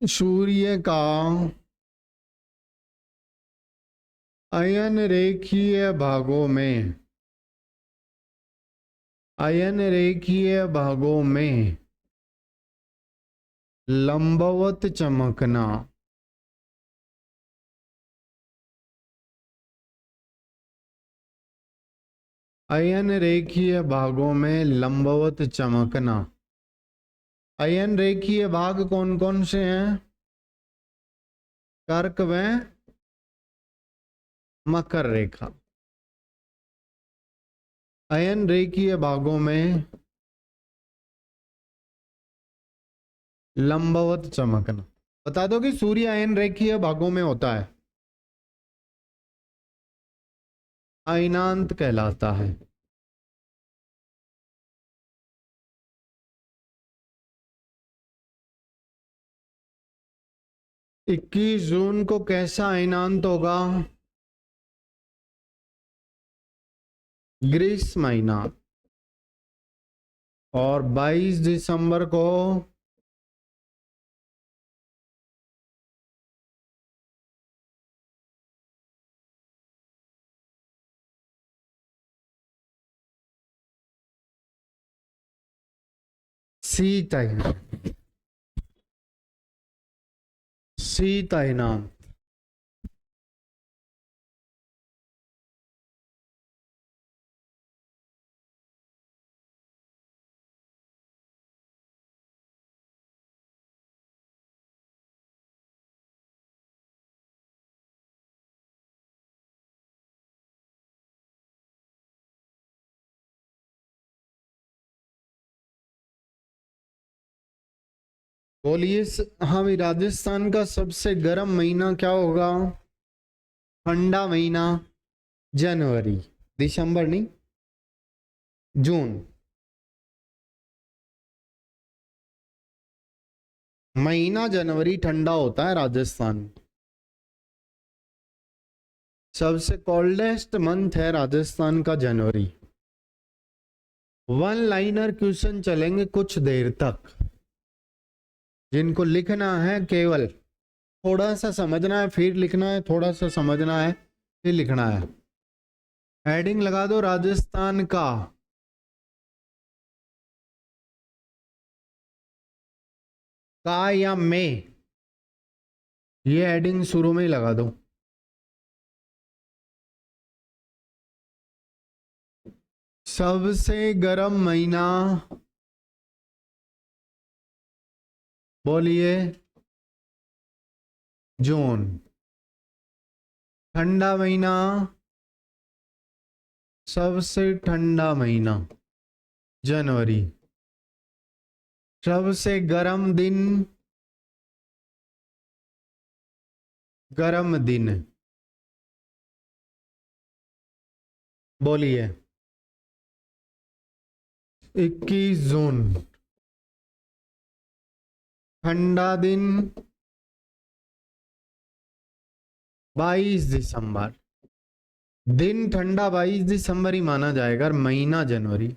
सूर्य का अयन रेखीय भागों में, अयन रेखीय भागों में लंबवत चमकना। अयन रेखीय भागों में लंबवत चमकना। अयन रेखीय भाग कौन कौन से हैं? कर्क व मकर रेखा। अयन रेखीय भागों में लंबवत चमकना। बता दो कि सूर्य अयन रेखीय भागों में होता है। अयनांत कहलाता है। 21 जून को कैसा अयनांत होगा? ग्रीष्म अयनांत। और 22 दिसंबर को शीत अयनांत। शीत अयनांत। बोलिए हाँ भाई, राजस्थान का सबसे गर्म महीना क्या होगा? ठंडा महीना जनवरी, दिसंबर नहीं, जून। महीना जनवरी ठंडा होता है राजस्थान। सबसे कोल्डेस्ट मंथ है राजस्थान का जनवरी। वन लाइनर क्वेश्चन चलेंगे कुछ देर तक, जिनको लिखना है केवल थोड़ा सा समझना है फिर लिखना है, थोड़ा सा समझना है फिर लिखना है। हेडिंग लगा दो राजस्थान का या में, ये हेडिंग शुरू में ही लगा दो। सबसे गर्म महीना बोलिए जून। ठंडा महीना, सबसे ठंडा महीना जनवरी। सबसे गर्म दिन, गर्म दिन बोलिए 21 जून। ठंडा दिन 22 दिसंबर। दिन ठंडा 22 दिसंबर ही माना जाएगा और महीना जनवरी।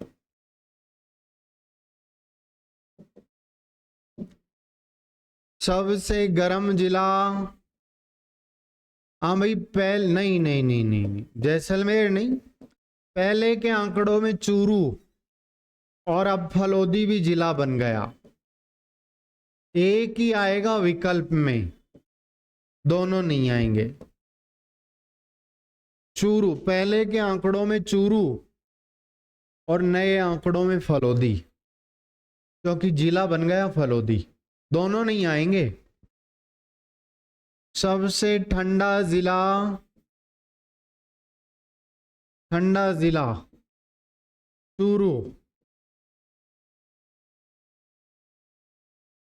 सबसे गर्म जिला, हाँ भाई नहीं नहीं नहीं नहीं नहीं, जैसलमेर नहीं, पहले के आंकड़ों में चूरू और अब फलोदी भी जिला बन गया। एक ही आएगा विकल्प में, दोनों नहीं आएंगे। चूरू, पहले के आंकड़ों में चूरू और नए आंकड़ों में फलोदी, क्योंकि जिला बन गया फलोदी, दोनों नहीं आएंगे। सबसे ठंडा जिला, ठंडा जिला चूरू।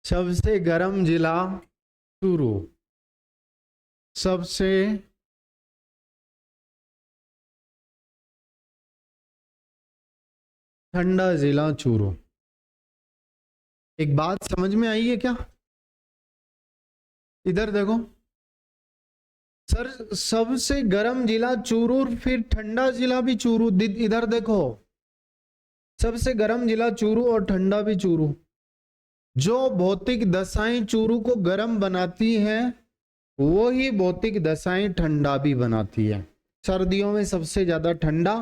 सबसे गर्म जिला चूरू। सबसे ठंडा जिला चूरू। एक बात समझ में आई है क्या? इधर देखो सर, सबसे गर्म जिला चूरू फिर ठंडा जिला भी चूरू। इधर देखो, सबसे गर्म जिला चूरू और ठंडा भी चूरू। जो भौतिक दशाएं चूरू को गर्म बनाती हैं वो ही भौतिक दशाएं ठंडा भी बनाती है। सर्दियों में सबसे ज्यादा ठंडा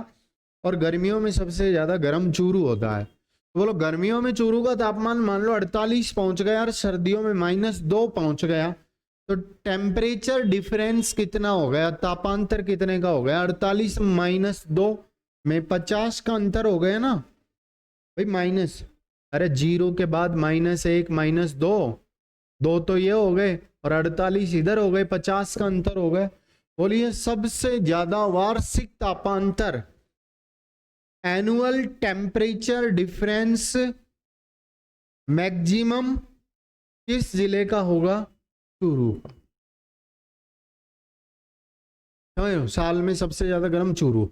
और गर्मियों में सबसे ज्यादा गर्म चूरू होता है। तो बोलो गर्मियों में चूरू का तापमान मान लो 48 पहुंच गया और सर्दियों में -2 पहुंच गया, तो टेम्परेचर डिफरेंस कितना हो गया, तापांतर कितने का हो गया? 48 -2 में 50 का अंतर हो गया ना भाई। माइनस, अरे जीरो के बाद -1 -2, 2 तो ये हो गए और 48 इधर हो गए, 50 का अंतर हो गए। बोलिए सबसे ज्यादा वार्षिक तापांतर, एनुअल टेम्परेचर डिफरेंस मैक्सिमम किस जिले का होगा? चूरू का। साल में सबसे ज्यादा गर्म चूरू।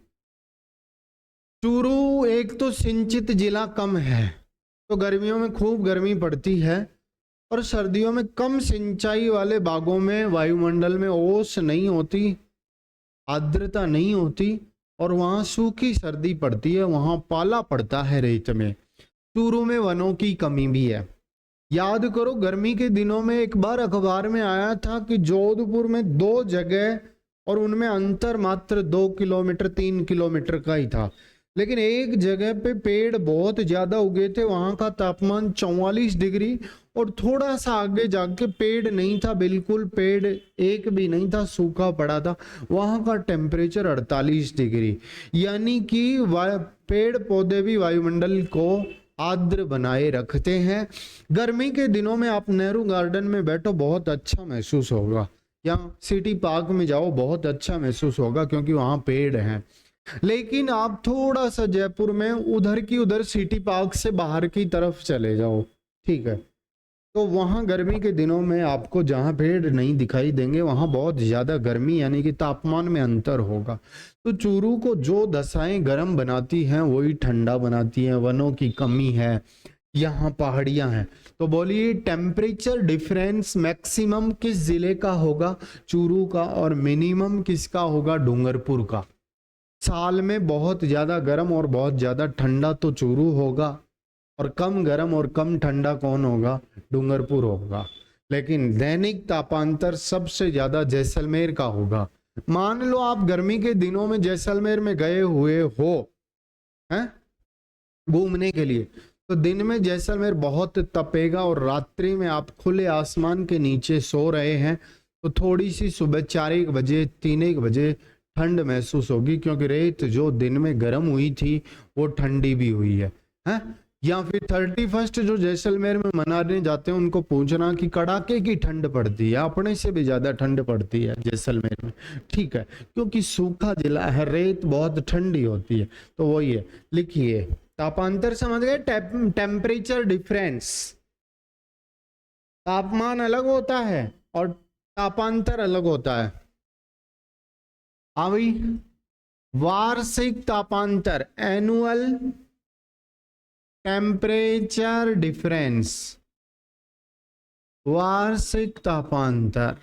चूरू एक तो सिंचित जिला कम है, तो गर्मियों में खूब गर्मी पड़ती है, और सर्दियों में कम सिंचाई वाले बागों में वायुमंडल में ओस नहीं होती, आर्द्रता नहीं होती, और वहां सूखी सर्दी पड़ती है, वहां पाला पड़ता है रेत में। चूरू में वनों की कमी भी है। याद करो गर्मी के दिनों में एक बार अखबार में आया था कि जोधपुर में 2 जगह और उनमें अंतर मात्र 2 किलोमीटर 3 किलोमीटर का ही था, लेकिन एक जगह पे पेड़ बहुत ज्यादा उगे थे, वहां का तापमान 44 डिग्री, और थोड़ा सा आगे जाके पेड़ नहीं था, बिल्कुल पेड़ एक भी नहीं था, सूखा पड़ा था, वहां का टेम्परेचर 48 डिग्री। यानी कि पेड़ पौधे भी वायुमंडल को आर्द्र बनाए रखते हैं। गर्मी के दिनों में आप नेहरू गार्डन में बैठो, बहुत अच्छा महसूस होगा, या सिटी पार्क में जाओ, बहुत अच्छा महसूस होगा, क्योंकि वहां पेड़ हैं। लेकिन आप थोड़ा सा जयपुर में उधर सिटी पार्क से बाहर की तरफ चले जाओ, ठीक है, तो वहां गर्मी के दिनों में आपको जहां पेड़ नहीं दिखाई देंगे वहां बहुत ज्यादा गर्मी यानी कि तापमान में अंतर होगा। तो चूरू को जो दशाएं गर्म बनाती हैं वही ठंडा बनाती हैं। वनों की कमी है, यहाँ पहाड़ियां हैं। तो बोलिए टेम्परेचर डिफरेंस मैक्सिमम किस जिले का होगा? चूरू का। और मिनिमम किसका होगा? डूंगरपुर का। साल में बहुत ज्यादा गर्म और बहुत ज्यादा ठंडा तो चूरू होगा, और कम गर्म और कम ठंडा कौन होगा? डूंगरपुर होगा। लेकिन दैनिक तापांतर सबसे ज्यादा जैसलमेर का होगा। मान लो आप गर्मी के दिनों में जैसलमेर में गए हुए हो हैं घूमने के लिए, तो दिन में जैसलमेर बहुत तपेगा और रात्रि में आप खुले आसमान के नीचे सो रहे हैं तो थोड़ी सी सुबह 4-1 बजे 3-1 बजे ठंड महसूस होगी, क्योंकि रेत जो दिन में गर्म हुई थी वो ठंडी भी हुई है। या फिर 31 जो जैसलमेर में मनाने जाते हैं उनको पूछना कि कड़ाके की ठंड पड़ती है, अपने से भी ज्यादा ठंड पड़ती है जैसलमेर में। ठीक है, क्योंकि सूखा जिला है, रेत बहुत ठंडी होती है। तो वही है, लिखिए तापांतर समझ गए? टेम्परेचर डिफरेंस, तापमान अलग होता है और तापांतर अलग होता है। अभी वार्षिक तापांतर, एनुअल टेम्परेचर डिफरेंस, वार्षिक तापांतर।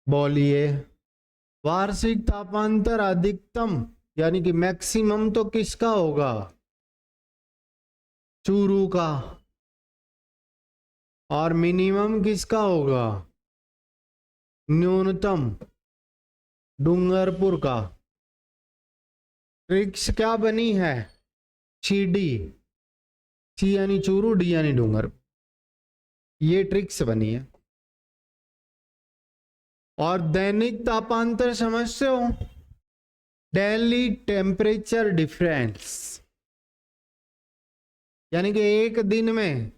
बोलिए वार्षिक तापांतर अधिकतम यानी कि मैक्सिमम तो किसका होगा? चूरू का। और मिनिमम किसका होगा? न्यूनतम डूंगरपुर का। ट्रिक्स क्या बनी है? सी डी, सी यानी चूरू, डी यानी डूंगर, ये ट्रिक्स बनी है। और दैनिक तापांतर समझते हो? डेली टेम्परेचर डिफरेंस, यानी कि एक दिन में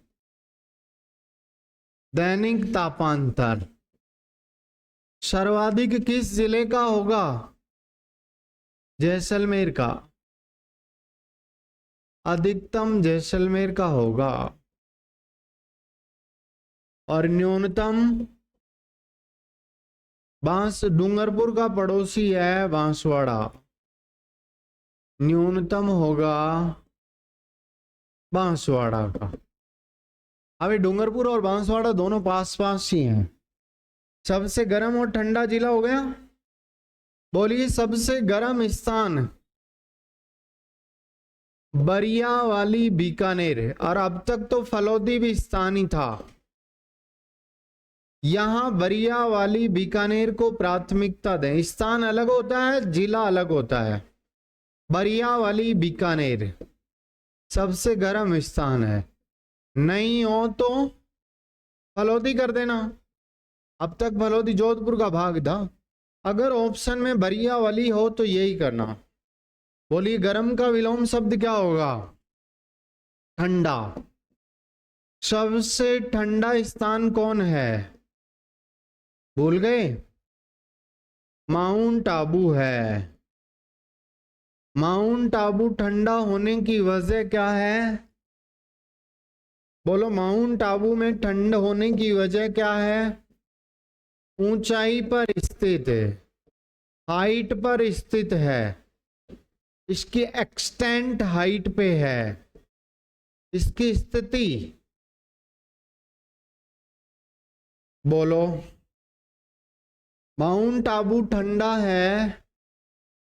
दैनिक तापांतर सर्वाधिक किस जिले का होगा? जैसलमेर का। अधिकतम जैसलमेर का होगा और न्यूनतम डूंगरपुर का पड़ोसी है बांसवाड़ा, न्यूनतम होगा बांसवाड़ा का। अभी डूंगरपुर और बांसवाड़ा दोनों पास पास ही हैं। सबसे गर्म और ठंडा जिला हो गया। बोलिए सबसे गर्म स्थान बरिया वाली बीकानेर, और अब तक तो फलौदी भी स्थान ही था। यहां बरिया वाली बीकानेर को प्राथमिकता दें। स्थान अलग होता है, जिला अलग होता है। बरिया वाली बीकानेर सबसे गर्म स्थान है। नहीं हो तो फलौदी कर देना। अब तक फलौदी जोधपुर का भाग था। अगर ऑप्शन में बरिया वाली हो तो यही करना। बोलिए गर्म का विलोम शब्द क्या होगा? ठंडा। सबसे ठंडा स्थान कौन है? भूल गए? माउंट आबू है। माउंट आबू ठंडा होने की वजह क्या है? बोलो माउंट आबू में ठंड होने की वजह क्या है? ऊंचाई पर स्थित है, हाइट पर स्थित है, इसकी एक्सटेंट हाइट पे है, इसकी स्थिति। बोलो माउंट आबू ठंडा है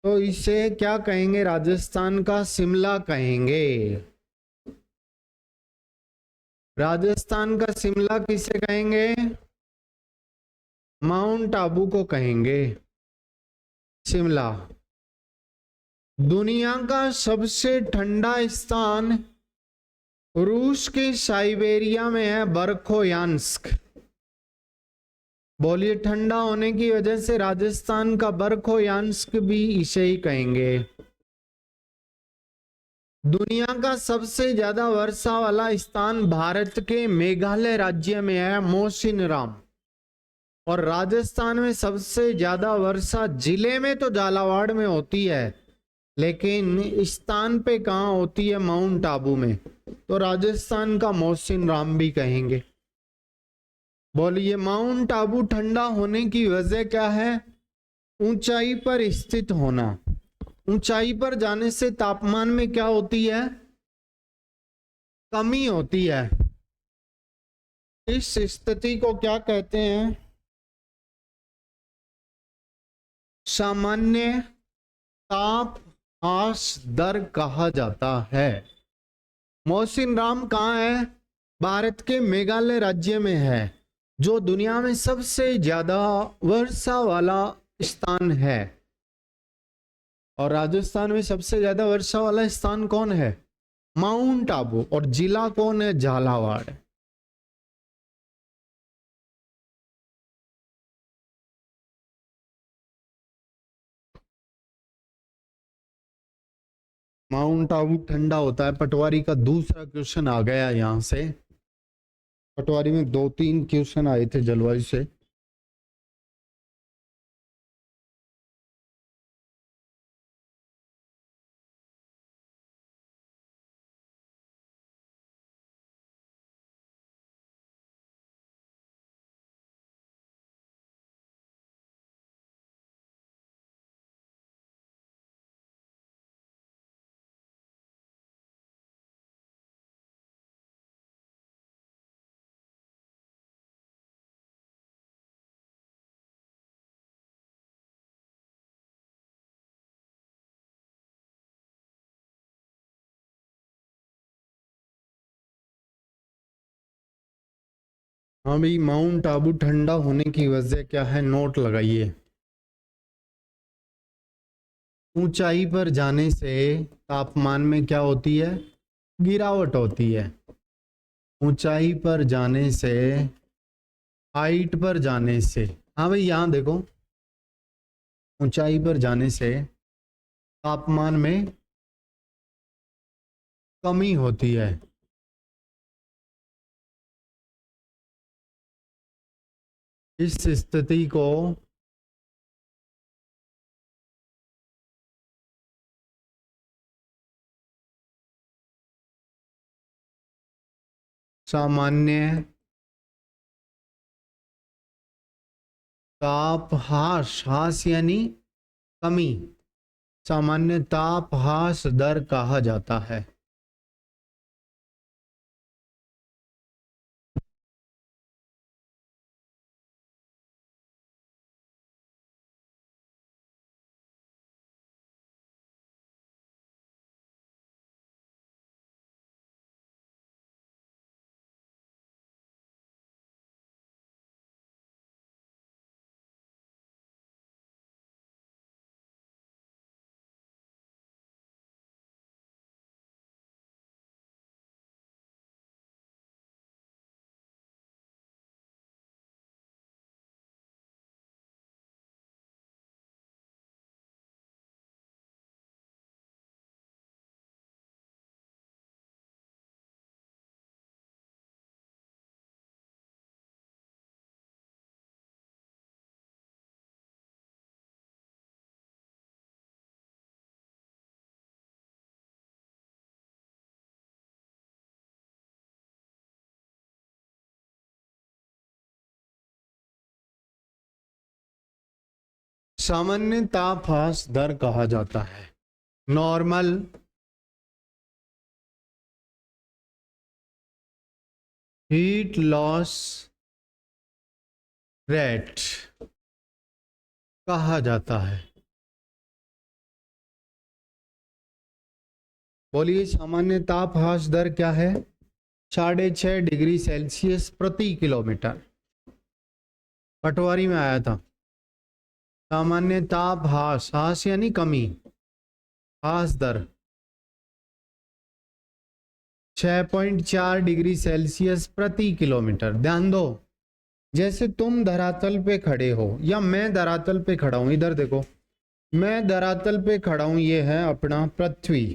तो इसे क्या कहेंगे? राजस्थान का शिमला कहेंगे। राजस्थान का शिमला किसे कहेंगे? माउंट आबू को कहेंगे शिमला। दुनिया का सबसे ठंडा स्थान रूस के साइबेरिया में है, बरखोयांस्क। बोलिए ठंडा होने की वजह से राजस्थान का बरखोयांस्क भी इसे ही कहेंगे। दुनिया का सबसे ज्यादा वर्षा वाला स्थान भारत के मेघालय राज्य में है, मोसिनराम। और राजस्थान में सबसे ज्यादा वर्षा जिले में तो झालावाड़ में होती है, लेकिन स्थान पे कहाँ होती है? माउंट आबू में। तो राजस्थान का मोसिनराम भी कहेंगे। बोलिए, माउंट आबू ठंडा होने की वजह क्या है? ऊंचाई पर स्थित होना। ऊंचाई पर जाने से तापमान में क्या होती है? कमी होती है। इस स्थिति को क्या कहते हैं? सामान्य ताप ह्रास दर कहा जाता है। मोसिनराम कहाँ है? भारत के मेघालय राज्य में है, जो दुनिया में सबसे ज्यादा वर्षा वाला स्थान है। और राजस्थान में सबसे ज्यादा वर्षा वाला स्थान कौन है? माउंट आबू। और जिला कौन है? झालावाड़। माउंट आबू ठंडा होता है। पटवारी का दूसरा क्वेश्चन आ गया यहां से। पटवारी में 2-3 क्वेश्चन आए थे जलवायु से। हाँ भाई, माउंट आबू ठंडा होने की वजह क्या है? नोट लगाइए। ऊंचाई पर जाने से तापमान में क्या होती है? गिरावट होती है। ऊंचाई पर जाने से, हाइट पर जाने से, हाँ भाई यहां देखो, ऊंचाई पर जाने से तापमान में कमी होती है। इस स्थिति को सामान्य ताप ह्रास, ह्रास यानी कमी, सामान्य ताप ह्रास दर कहा जाता है। सामान्य ताप ह्रास दर कहा जाता है। नॉर्मल हीट लॉस रेट कहा जाता है। बोलिए, सामान्य ताप ह्रास दर क्या है? 6.5 डिग्री सेल्सियस प्रति किलोमीटर। पटवारी में आया था। सामान्य ताप ह्रास, ह्रास यानी कमी, ह्रास दर 6.4 डिग्री सेल्सियस प्रति किलोमीटर। ध्यान दो, जैसे तुम धरातल पे खड़े हो या मैं धरातल पे खड़ा हूं, इधर देखो, मैं धरातल पे खड़ा हूं, ये है अपना पृथ्वी।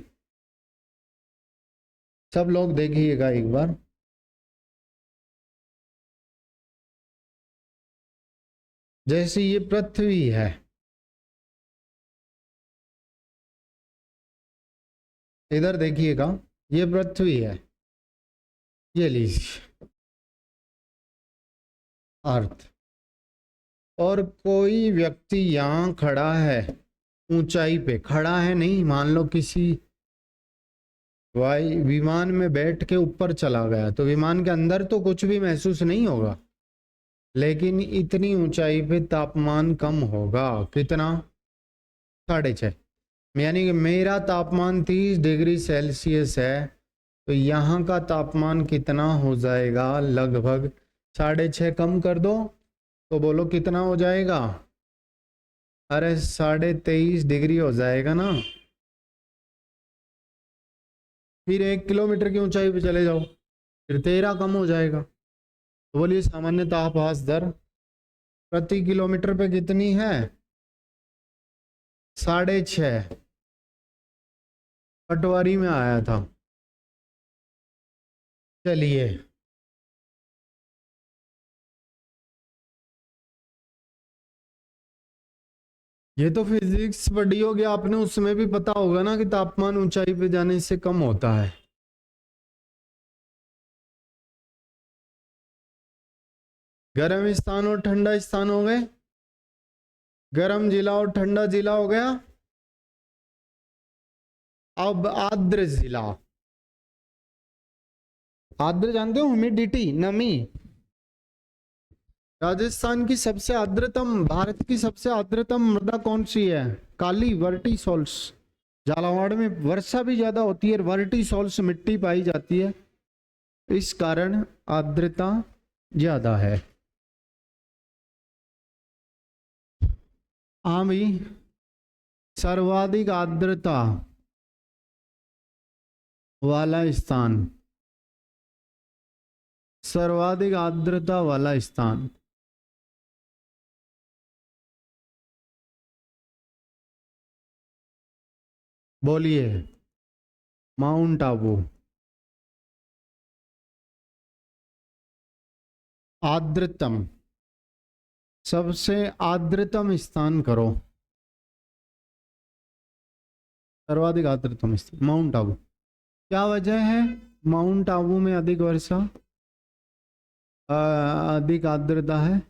सब लोग देखिएगा एक बार। जैसे ये पृथ्वी है, इधर देखिएगा, ये पृथ्वी है, ये लीजिए अर्थ। और कोई व्यक्ति यहाँ खड़ा है, ऊंचाई पे खड़ा है, नहीं मान लो किसी वायु विमान में बैठ के ऊपर चला गया, तो विमान के अंदर तो कुछ भी महसूस नहीं होगा, लेकिन इतनी ऊंचाई पे तापमान कम होगा। कितना? 6.5। यानी कि मेरा तापमान 30 डिग्री सेल्सियस है, तो यहाँ का तापमान कितना हो जाएगा? लगभग 6.5 कम कर दो तो बोलो कितना हो जाएगा? अरे 23.5 डिग्री हो जाएगा ना। फिर 1 किलोमीटर की ऊंचाई पे चले जाओ, फिर 13 कम हो जाएगा। तो बोलिए सामान्य तापमान दर प्रति किलोमीटर पे कितनी है? 6.5। पटवारी में आया था। चलिए, ये तो फिजिक्स पढ़ी होगी आपने, उसमें भी पता होगा ना कि तापमान ऊंचाई पे जाने से कम होता है। गर्म स्थान और ठंडा स्थान हो गए, गर्म जिला और ठंडा जिला हो गया। अब आर्द्र जिला, आर्द्र जानते हो, ह्यूमिडिटी, नमी। राजस्थान की सबसे आर्द्रतम, भारत की सबसे आर्द्रतम मृदा कौन सी है? काली वर्टिसोल्स। झालावाड़ में वर्षा भी ज्यादा होती है, वर्टिसोल्स मिट्टी पाई जाती है, इस कारण आर्द्रता ज्यादा है। हाँ भाई, सर्वाधिक आर्द्रता वाला स्थान, सर्वाधिक आर्द्रता वाला स्थान। बोलिए। माउंट आबू। आर्द्रतम, सबसे आर्द्रतम स्थान करो, सर्वाधिक आर्द्रतम स्थान माउंट आबू। क्या वजह है माउंट आबू में अधिक वर्षा, अधिक आर्द्रता है?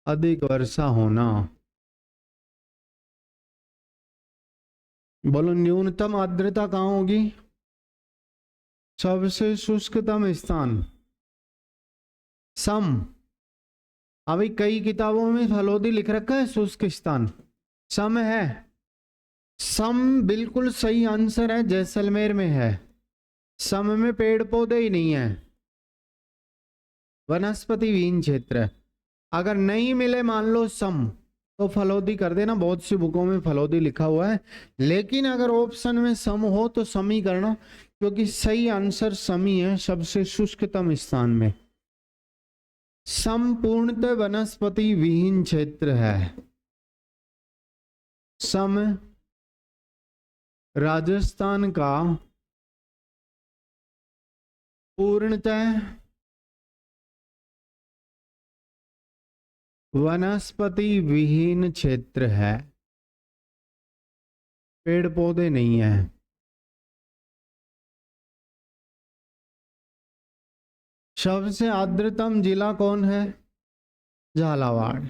अधिक वर्षा होना। बोलो न्यूनतम आर्द्रता कहाँ होगी? सबसे शुष्कतम स्थान सम। अभी कई किताबों में फलोदी लिख रखा है शुष्क स्थान, सम है। सम बिल्कुल सही आंसर है, जैसलमेर में है। सम में पेड़ पौधे ही नहीं है, वनस्पति विहीन क्षेत्र है। अगर नहीं मिले मान लो सम, तो फलोदी कर देना, बहुत सी बुकों में फलोदी लिखा हुआ है, लेकिन अगर ऑप्शन में सम हो तो सम ही करना, क्योंकि सही आंसर सम ही है, सबसे शुष्कतम स्थान में। संपूर्णतः वनस्पति विहीन क्षेत्र है। सम राजस्थान का पूर्णतः वनस्पति विहीन क्षेत्र है, पेड़ पौधे नहीं है। सबसे आर्द्रतम जिला कौन है? झालावाड़,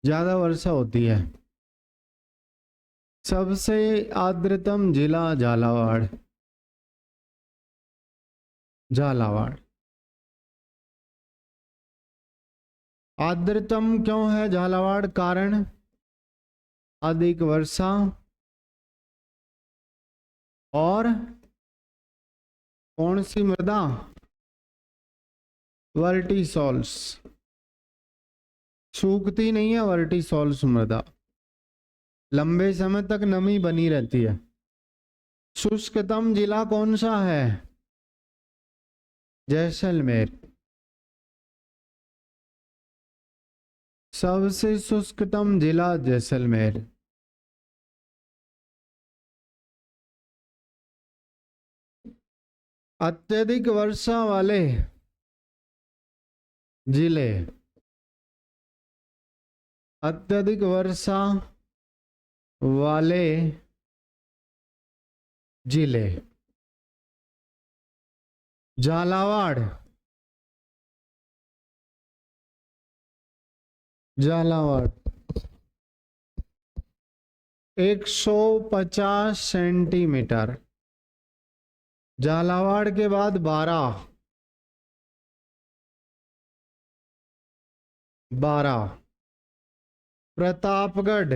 ज्यादा वर्षा होती है। सबसे आर्द्रतम जिला झालावाड़, झालावाड़। आर्द्रतम क्यों है झालावाड़? कारण अधिक वर्षा और कौन सी मृदा? वर्टिसोल्स, सूखती नहीं है वर्टिसोल्स मृदा, लंबे समय तक नमी बनी रहती है। शुष्कतम जिला कौन सा है? जैसलमेर। सबसे शुष्कतम जिला जैसलमेर। अत्यधिक वर्षा वाले जिले, अत्यधिक वर्षा वाले जिले, झालावाड़, झालावाड़ 150 सेंटीमीटर, झालावाड़ के बाद 12 प्रतापगढ़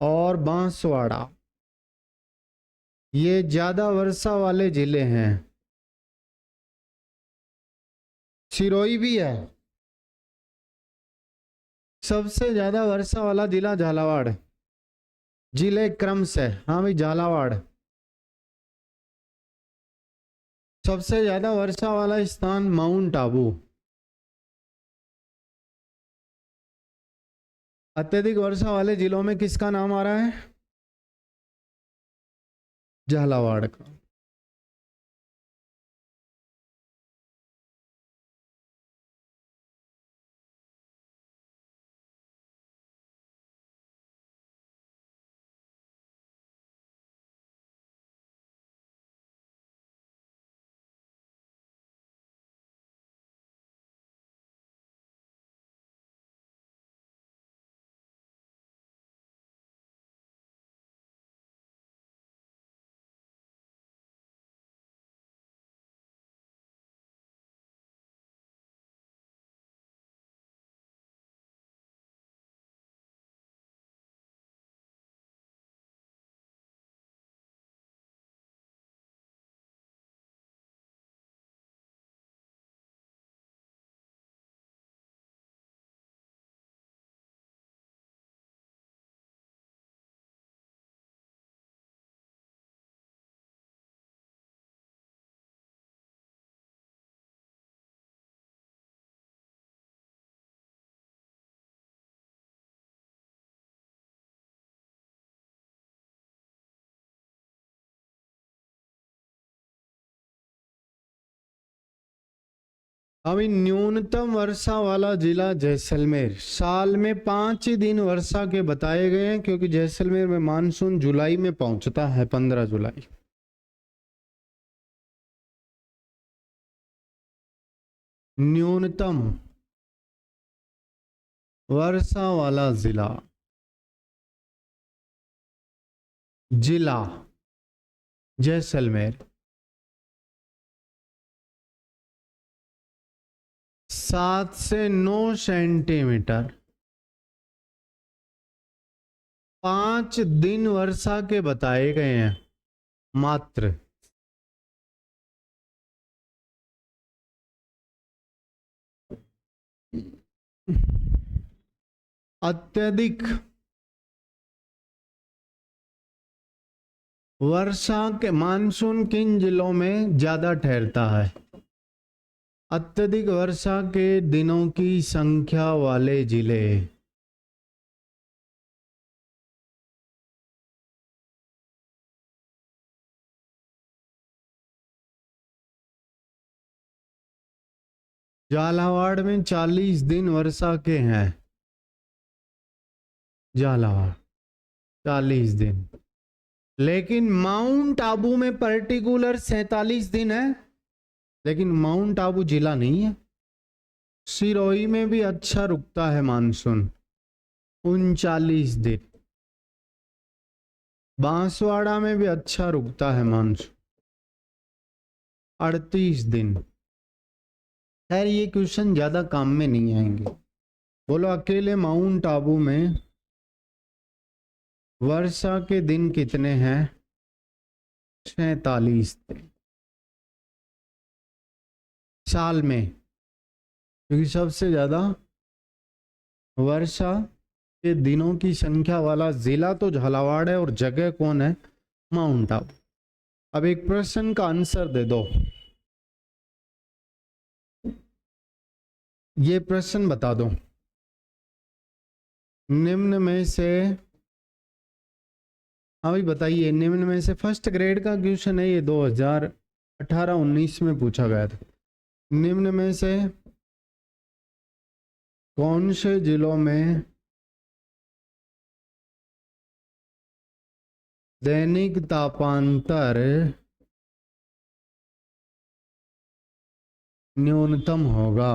और बांसवाड़ा, ये ज्यादा वर्षा वाले जिले हैं। सिरोही भी है, सबसे ज्यादा वर्षा वाला जिला झालावाड़, जिले क्रम से, हाँ भाई झालावाड़ सबसे ज्यादा वर्षा वाला स्थान माउंट आबू। अत्यधिक वर्षा वाले जिलों में किसका नाम आ रहा है? झालावाड़ का। अभी न्यूनतम वर्षा वाला जिला जैसलमेर, साल में 5 ही दिन वर्षा के बताए गए हैं, क्योंकि जैसलमेर में मानसून जुलाई में पहुंचता है, 15 जुलाई। न्यूनतम वर्षा वाला जिला, जिला जैसलमेर, 7 से 9 सेंटीमीटर, 5 दिन वर्षा के बताए गए हैं मात्र। अत्यधिक वर्षा के मानसून किन जिलों में ज्यादा ठहरता है? अत्यधिक वर्षा के दिनों की संख्या वाले जिले, झालावाड़ में 40 दिन वर्षा के हैं, झालावाड़ 40 दिन, लेकिन माउंट आबू में पर्टिकुलर 47 दिन है, लेकिन माउंट आबू जिला नहीं है। सिरोही में भी अच्छा रुकता है मानसून, 39 दिन, बांसवाड़ा में भी अच्छा रुकता है मानसून, 38 दिन। खैर ये क्वेश्चन ज्यादा काम में नहीं आएंगे। बोलो अकेले माउंट आबू में वर्षा के दिन कितने हैं? 46 दिन साल में, क्योंकि सबसे ज्यादा वर्षा के दिनों की संख्या वाला जिला तो झालावाड़ है, और जगह कौन है? माउंट आबू। अब एक प्रश्न का आंसर दे दो, ये प्रश्न बता दो, निम्न में से हाँ भाई बताइए, निम्न में से फर्स्ट ग्रेड का क्वेश्चन है ये, 2018-19 में पूछा गया था। निम्न में से कौन से जिलों में दैनिक तापांतर न्यूनतम होगा?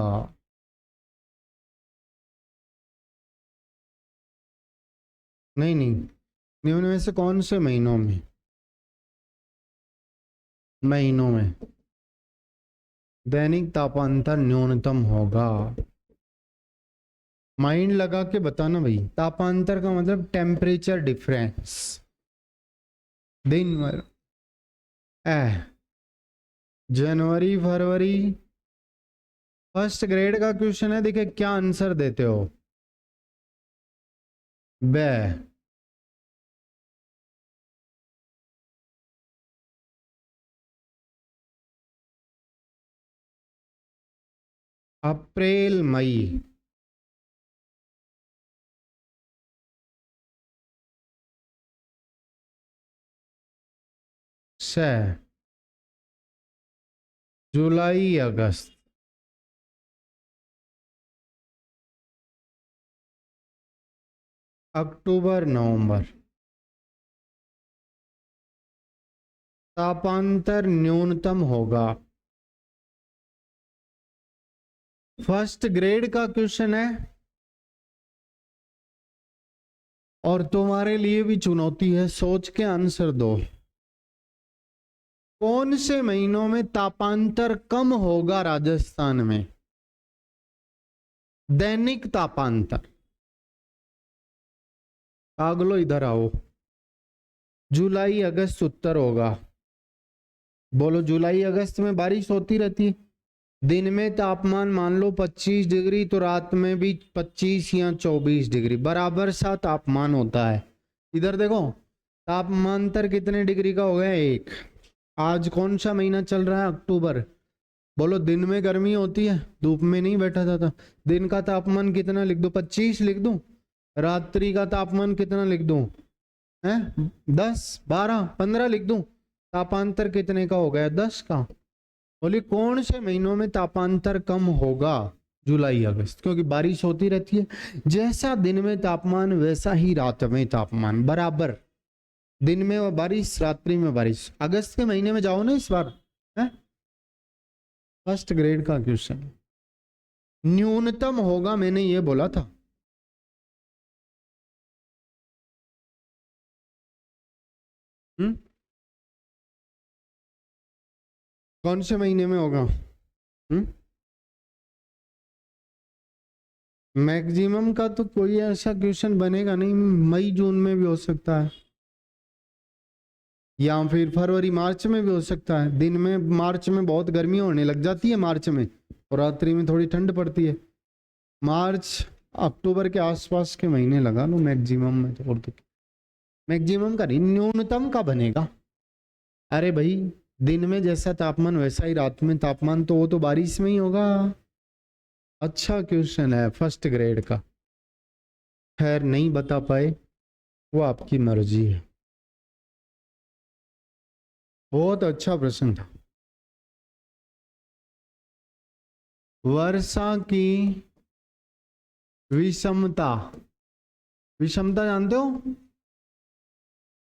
नहीं नहीं, निम्न में से कौन से महीनों में दैनिक तापांतर न्यूनतम होगा? माइंड लगा के बताना भाई। तापांतर का मतलब टेम्परेचर डिफरेंस, दिन भर। जनवरी फरवरी, फर्स्ट ग्रेड का क्वेश्चन है, देखिए क्या आंसर देते हो। बे अप्रैल मई, से जुलाई अगस्त, अक्टूबर नवंबर। तापांतर न्यूनतम होगा। फर्स्ट ग्रेड का क्वेश्चन है और तुम्हारे लिए भी चुनौती है, सोच के आंसर दो। कौन से महीनों में तापांतर कम होगा राजस्थान में? दैनिक तापांतर। अगलो इधर आओ। जुलाई अगस्त उत्तर होगा। बोलो, जुलाई अगस्त में बारिश होती रहती है। दिन में तापमान मान लो 25 डिग्री, तो रात में भी 25 या 24 डिग्री, बराबर सा तापमान होता है। इधर देखो, तापमांतर कितने डिग्री का हो गया? 1। आज कौन सा महीना चल रहा है? अक्टूबर। बोलो, दिन में गर्मी होती है, धूप में नहीं बैठा जाता। दिन का तापमान कितना लिख दो? 25 लिख दूं? रात्रि का तापमान कितना लिख दूं? है 10, 12, 15 लिख दूं? तापांतर कितने का हो गया? 10 का। बोलिए, कौन से महीनों में तापांतर कम होगा? जुलाई अगस्त, क्योंकि बारिश होती रहती है। जैसा दिन में तापमान वैसा ही रात में तापमान, बराबर। दिन में बारिश, रात्रि में बारिश। अगस्त के महीने में जाओ ना इस बार, है फर्स्ट ग्रेड का क्वेश्चन। न्यूनतम होगा, मैंने ये बोला था। कौन से महीने में होगा? मैक्सिमम का तो कोई ऐसा क्वेश्चन बनेगा नहीं। मई जून में भी हो सकता है, या फिर फरवरी मार्च में भी हो सकता है। दिन में मार्च में बहुत गर्मी होने लग जाती है मार्च में, और रात्रि में थोड़ी ठंड पड़ती है। मार्च अक्टूबर के आसपास के महीने लगा लो मैक्सिमम में, तो और तो मैक्सिमम का नहीं, न्यूनतम का बनेगा। अरे भाई, दिन में जैसा तापमान वैसा ही रात में तापमान, तो वो तो बारिश में ही होगा। अच्छा क्वेश्चन है फर्स्ट ग्रेड का। खैर, नहीं बता पाए, वो आपकी मर्जी है। बहुत अच्छा प्रश्न था। वर्षा की विषमता, विषमता जानते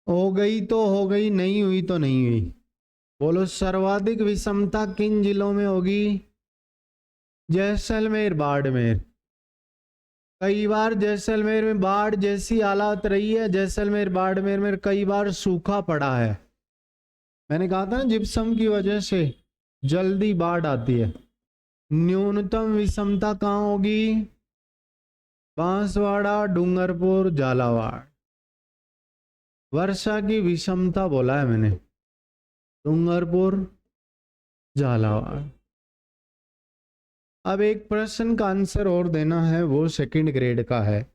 हो गई तो हो गई, नहीं हुई तो नहीं हुई। बोलो, सर्वाधिक विषमता किन जिलों में होगी? जैसलमेर, बाड़मेर। कई बार जैसलमेर में बाढ़ जैसी हालात रही है। जैसलमेर बाड़मेर में कई बार सूखा पड़ा है। मैंने कहा था ना, जिप्सम की वजह से जल्दी बाढ़ आती है। न्यूनतम विषमता कहाँ होगी? बांसवाड़ा, डूंगरपुर, झालावाड़। वर्षा की विषमता बोला है मैंने, डूंगरपुर, झालावाड़। अब एक प्रश्न का आंसर और देना है, वो सेकंड ग्रेड का है।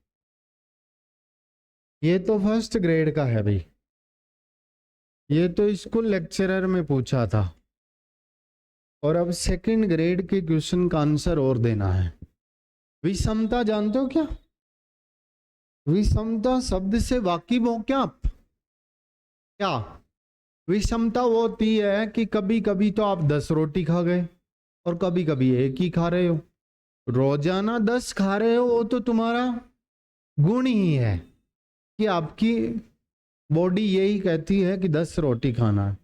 ये तो फर्स्ट ग्रेड का है भाई, ये तो स्कूल लेक्चरर में पूछा था। और अब सेकंड ग्रेड के क्वेश्चन का आंसर और देना है। विषमता जानते हो क्या? विषमता शब्द से वाकिफ हो क्या आप? क्या विषमता वो होती है कि कभी कभी तो आप 10 रोटी खा गए और कभी कभी एक ही खा रहे हो। रोजाना 10 खा रहे हो वो तो तुम्हारा गुण ही है कि आपकी बॉडी यही कहती है कि 10 रोटी खाना है।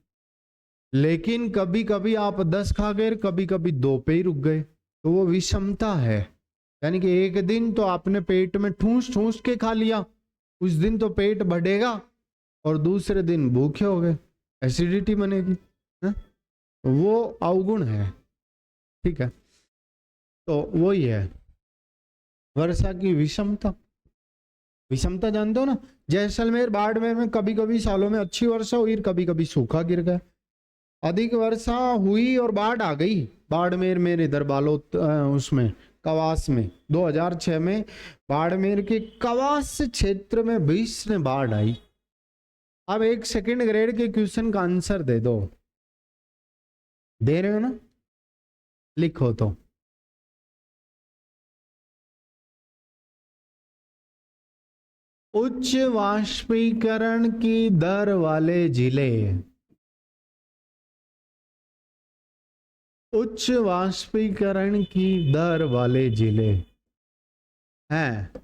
लेकिन कभी कभी आप 10 खा गए, कभी कभी 2 पे ही रुक गए, तो वो विषमता है। यानी कि एक दिन तो आपने पेट में ठूस ठूस के खा लिया, उस दिन तो पेट बढ़ेगा, और दूसरे दिन भूखे हो गए, एसिडिटी बनेगी है? वो अवगुण है। ठीक है, तो वही है वर्षा की विषमता। विषमता जानते हो ना, जैसलमेर बाड़मेर में कभी कभी सालों में अच्छी वर्षा हुई, कभी कभी सूखा गिर गया। अधिक वर्षा हुई और बाढ़ आ गई। बाड़मेर में इधर बालोद उसमें कवास में 2006 में बाड़मेर के कवास क्षेत्र में भीषण बाढ़ आई। अब एक सेकंड ग्रेड के क्वेश्चन का आंसर दे दो, दे रहे हो ना, लिखो तो। उच्च वाष्पीकरण की दर वाले जिले, उच्च वाष्पीकरण की दर वाले जिले हैं।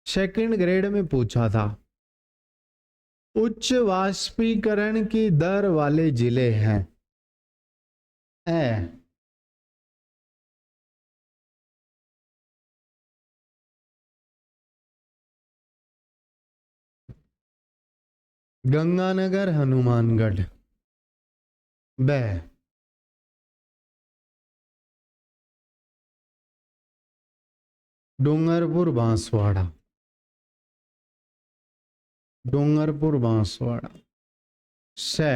सेकंड ग्रेड में पूछा था, उच्च वाष्पीकरण की दर वाले जिले हैं। गंगानगर हनुमानगढ़, ब डूंगरपुर बांसवाड़ा, डूंगरपुर बांसवाड़ा, से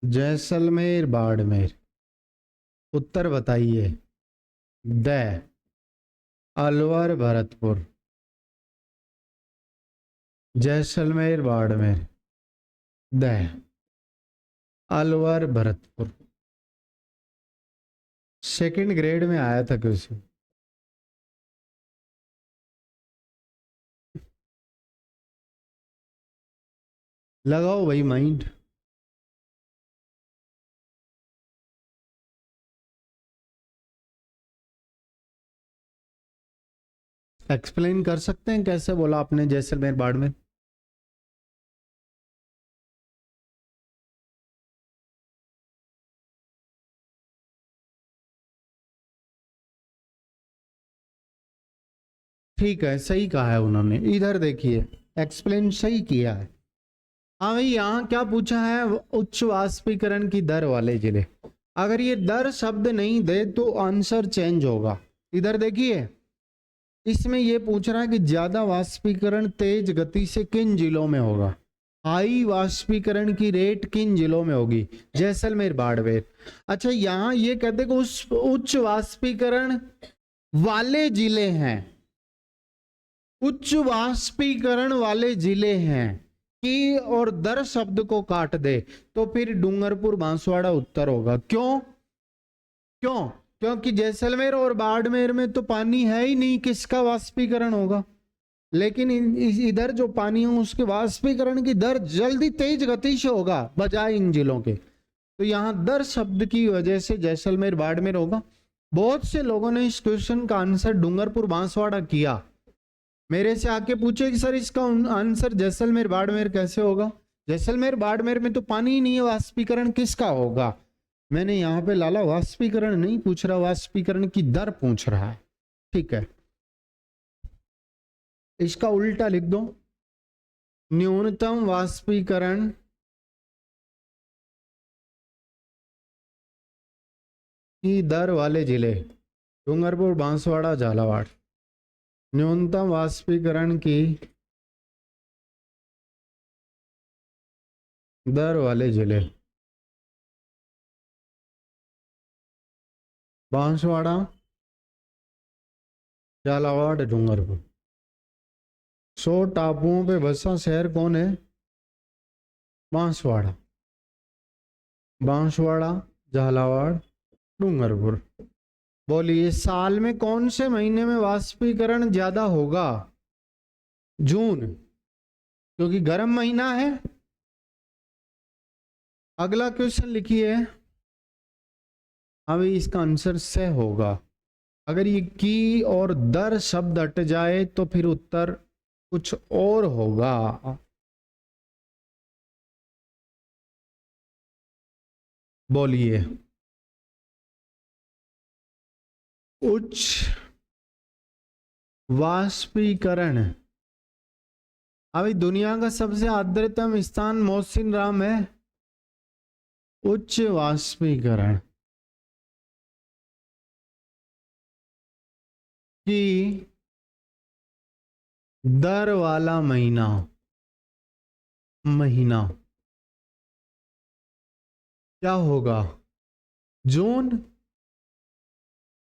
जैसलमेर बाड़मेर। उत्तर बताइए। The Alwar Bharatpur, Jaisalmer Barmer, the Alwar Bharatpur. Second grade में आया था क्वेश्चन। लगाओ भाई माइंड। एक्सप्लेन कर सकते हैं कैसे बोला आपने जैसलमेर बाड़मेर? ठीक है, सही कहा है उन्होंने। इधर देखिए, एक्सप्लेन सही किया है। हाँ भाई, यहाँ क्या पूछा है? उच्च वाष्पीकरण की दर वाले जिले। अगर ये दर शब्द नहीं दे तो आंसर चेंज होगा। इधर देखिए, इसमें ये पूछ रहा है कि ज्यादा वाष्पीकरण तेज गति से किन जिलों में होगा, हाई वाष्पीकरण की रेट किन जिलों में होगी? जैसलमेर बाड़मेर। अच्छा, यहां ये कहते कि उस उच्च वाष्पीकरण वाले जिले हैं, उच्च वाष्पीकरण वाले जिले हैं कि, और दर शब्द को काट दे तो फिर डूंगरपुर बांसवाड़ा उत्तर होगा। क्यों? क्यों? क्योंकि जैसलमेर और बाड़मेर में तो पानी है ही नहीं, किसका वाष्पीकरण होगा? लेकिन इधर जो पानी है उसके वाष्पीकरण की दर जल्दी तेज गति से होगा बजाय इन जिलों के। तो यहां दर शब्द की वजह से जैसलमेर बाड़मेर होगा। बहुत से लोगों ने इस क्वेश्चन का आंसर डूंगरपुर बांसवाड़ा किया। मेरे से आके पूछे कि सर इसका आंसर जैसलमेर बाड़मेर कैसे होगा? जैसलमेर बाड़मेर में तो पानी ही नहीं है, वाष्पीकरण किसका होगा? मैंने यहाँ पे लाला वाष्पीकरण नहीं पूछ रहा, वाष्पीकरण की दर पूछ रहा है। ठीक है, इसका उल्टा लिख दो, न्यूनतम वाष्पीकरण की दर वाले जिले डूंगरपुर बांसवाड़ा झालावाड़। न्यूनतम वाष्पीकरण की दर वाले जिले बांसवाड़ा, झालावाड़, डूंगरपुर। 100 टापुओं पे बसा शहर कौन है? बांसवाड़ा। बांसवाड़ा, झालावाड़, डूंगरपुर। बोलिए, साल में कौन से महीने में वाष्पीकरण ज्यादा होगा? जून, क्योंकि गर्म महीना है। अगला क्वेश्चन लिखिए, अभी इसका आंसर से होगा। अगर ये की और दर शब्द हट जाए तो फिर उत्तर कुछ और होगा। बोलिए। उच्च वाष्पीकरण। अभी दुनिया का सबसे आर्द्रतम स्थान मौसिन राम है। उच्च वाष्पीकरण की दर वाला महीना क्या होगा? जून।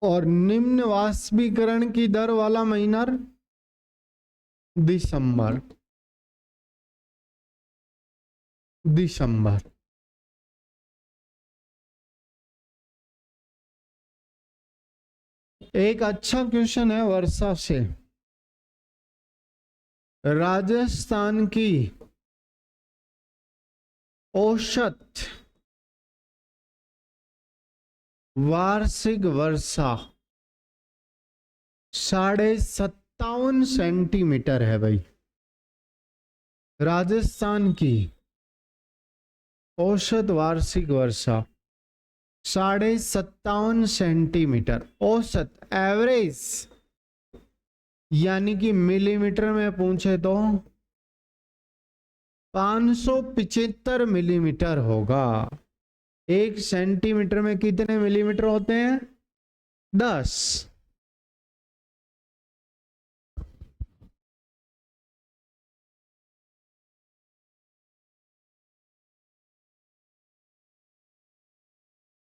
और निम्न वाष्पीकरण की दर वाला महीना दिसंबर। एक अच्छा क्वेश्चन है वर्षा से। राजस्थान की औसत वार्षिक वर्षा 57.5 सेंटीमीटर है भाई। राजस्थान की औसत वार्षिक वर्षा 57.5 सेंटीमीटर। औसत, एवरेज, यानी कि मिलीमीटर में पूछे तो 575 मिलीमीटर होगा। 1 सेंटीमीटर में कितने मिलीमीटर होते हैं? 10।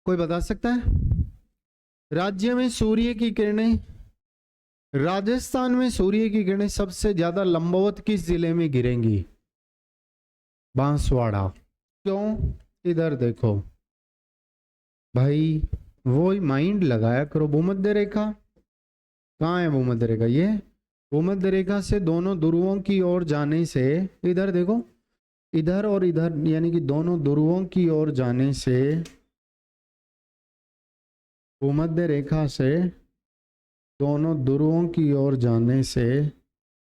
कोई बता सकता है? राज्य में सूर्य की किरणें, राजस्थान में सूर्य की किरणें सबसे ज्यादा लंबवत किस जिले में गिरेंगी? बांसवाड़ा। क्यों? इधर देखो भाई, वो ही माइंड लगाया करो। भूमध्य रेखा कहाँ है? भूमध्य रेखा ये। भूमध्य रेखा से दोनों ध्रुवों की ओर जाने से, इधर देखो, इधर और इधर, यानी कि दोनों ध्रुवों की ओर जाने से, भूमध्य रेखा से दोनों ध्रुवों की ओर जाने से,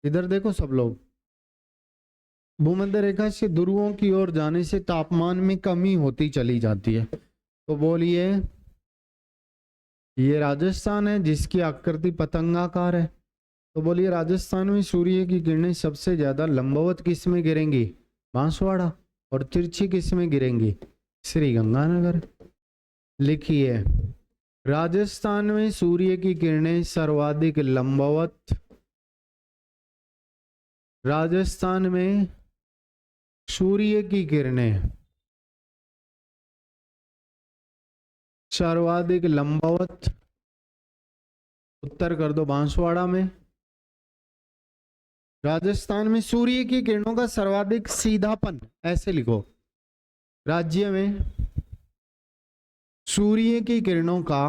इधर देखो सब लोग, भूमध्य रेखा से ध्रुवों की ओर जाने से तापमान में कमी होती चली जाती है। तो बोलिए, ये राजस्थान है जिसकी आकृति पतंगाकार है। तो बोलिए, राजस्थान में सूर्य की किरणें सबसे ज्यादा लंबवत किस में गिरेंगी? बांसवाड़ा। और तिरछी किस में गिरेंगी? श्री गंगानगर। लिखिए, राजस्थान में सूर्य की किरणें सर्वाधिक लंबवत, राजस्थान में सूर्य की किरणें सर्वाधिक लंबवत, उत्तर कर दो बांसवाड़ा में। राजस्थान में सूर्य की किरणों का सर्वाधिक सीधापन, ऐसे लिखो, राज्य में सूर्य की किरणों का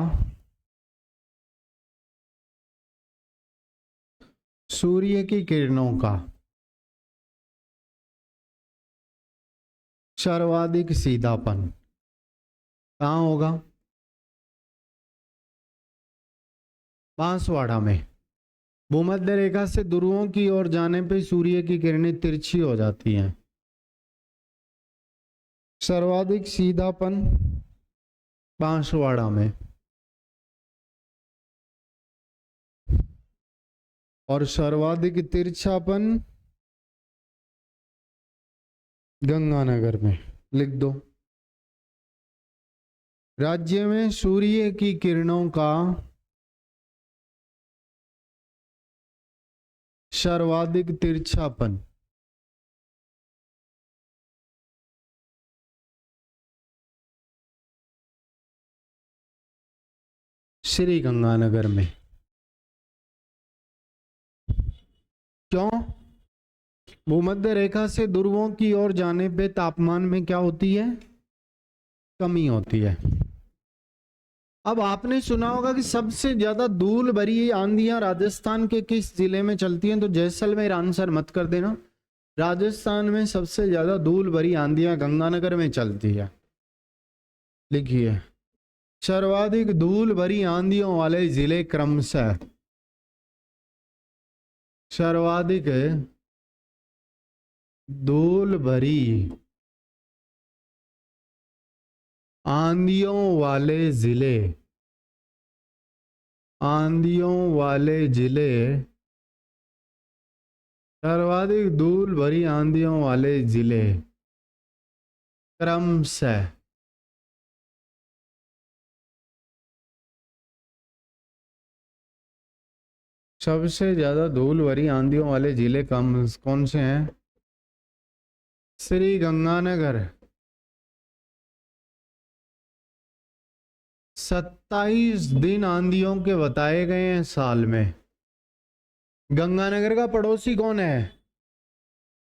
सर्वाधिक सीधापन कहाँ होगा? बांसवाड़ा में। भूमध्य रेखा से ध्रुवों की ओर जाने पे सूर्य की किरणें तिरछी हो जाती हैं। सर्वाधिक सीधापन बांसवाड़ा में, और सर्वाधिक तिरछापन गंगानगर में। लिख दो, राज्य में सूर्य की किरणों का सर्वाधिक तिरछापन श्री गंगानगर में। क्यों? भूमध्य रेखा से ध्रुवों की ओर जाने पे तापमान में क्या होती है? कमी होती है। अब आपने सुना होगा कि सबसे ज्यादा धूल भरी आंधियां राजस्थान के किस जिले में चलती हैं? तो जैसलमेर आंसर मत कर देना, राजस्थान में सबसे ज्यादा धूल भरी आंधियां गंगानगर में चलती है। लिखिए, सर्वाधिक धूल भरी आंधियों वाले जिले क्रमशः, सर्वाधिक धूल भरी आंधियों वाले जिले, आंधियों वाले जिले, सर्वाधिक धूल भरी आंधियों वाले जिले क्रमशः, सबसे ज्यादा धूल भरी आंधियों वाले जिले कौन से हैं? श्री गंगानगर 27 दिन आंधियों के बताए गए हैं साल में। गंगानगर का पड़ोसी कौन है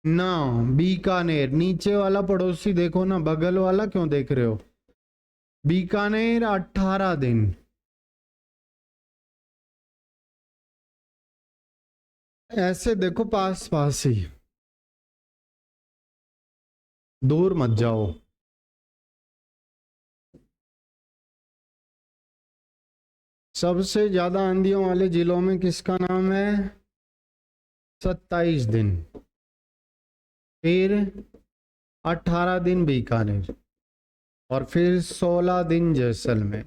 ना? बीकानेर। नीचे वाला पड़ोसी देखो ना, बगल वाला क्यों देख रहे हो? बीकानेर 18 दिन। ऐसे देखो पास पास ही, दूर मत जाओ। सबसे ज्यादा आंधियों वाले जिलों में किसका नाम है? 27 दिन, फिर 18 दिन बीकानेर, और फिर 16 दिन जैसलमेर।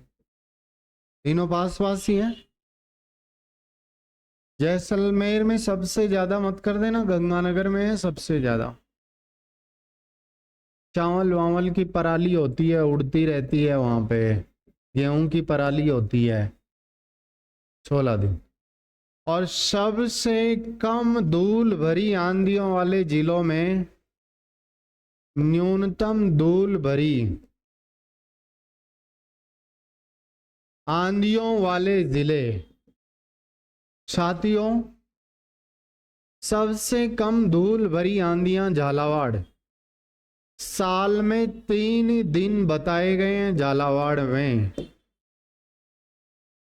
तीनों पास पास ही हैं। जैसलमेर में सबसे ज्यादा मत कर देना, गंगानगर में है सबसे ज्यादा। चावल वावल की पराली होती है, उड़ती रहती है वहां पे, गेहूं की पराली होती है। 16 दिन। और सबसे कम धूल भरी आंधियों वाले जिलों में न्यूनतम धूल भरी आंधियों वाले जिले, साथियों सबसे कम धूल भरी आंधियां झालावाड़, साल में 3 दिन बताए गए हैं। झालावाड़ में,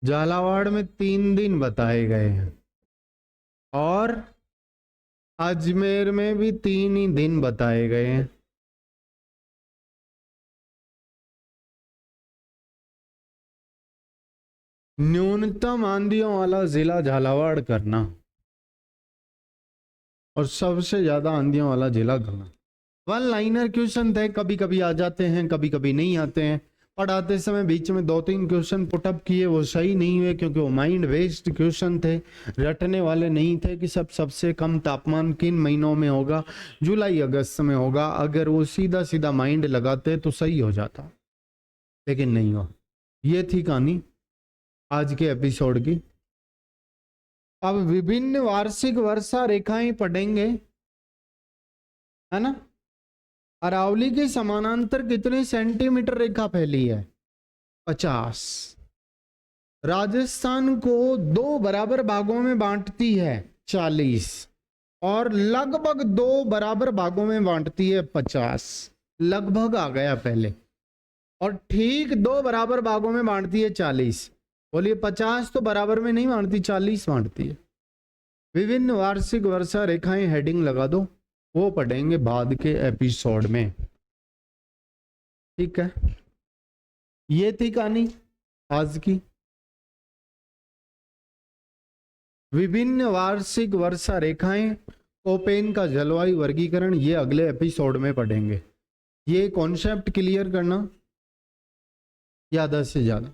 झालावाड़ में 3 दिन बताए गए हैं, और अजमेर में भी 3 ही दिन बताए गए हैं। न्यूनतम आंधियों वाला जिला झालावाड़ करना, और सबसे ज्यादा आंधियों वाला जिला करना। वन लाइनर क्वेश्चन थे, कभी कभी आ जाते हैं, कभी कभी नहीं आते हैं। पढ़ाते समय बीच में 2-3 क्वेश्चन पुटअप किए, वो सही नहीं हुए क्योंकि वो माइंड वेस्ट क्वेश्चन थे, रटने वाले नहीं थे कि सबसे कम तापमान किन महीनों में होगा, जुलाई अगस्त में होगा। अगर वो सीधा सीधा माइंड लगाते तो सही हो जाता, लेकिन नहीं हुआ। ये थी कहानी आज के एपिसोड की। अब विभिन्न वार्षिक वर्षा रेखाएं पढ़ेंगे, है ना। अरावली के समानांतर कितने सेंटीमीटर रेखा फैली है? 50। राजस्थान को 2 बराबर भागों में बांटती है 40, और लगभग 2 बराबर भागों में बांटती है 50। लगभग आ गया पहले, और ठीक 2 बराबर भागों में बांटती है 40। बोलिए 50 तो बराबर में नहीं बांटती, 40 बांटती है। विभिन्न वार्षिक वर्षा रेखाएं हेडिंग लगा दो, वो पढ़ेंगे बाद के एपिसोड में, ठीक है। ये थी कहानी आज की, विभिन्न वार्षिक वर्षा रेखाएं, कोपेन का जलवायु वर्गीकरण। ये अगले एपिसोड में पढ़ेंगे। ये कॉन्सेप्ट क्लियर करना ज्यादा से ज्यादा।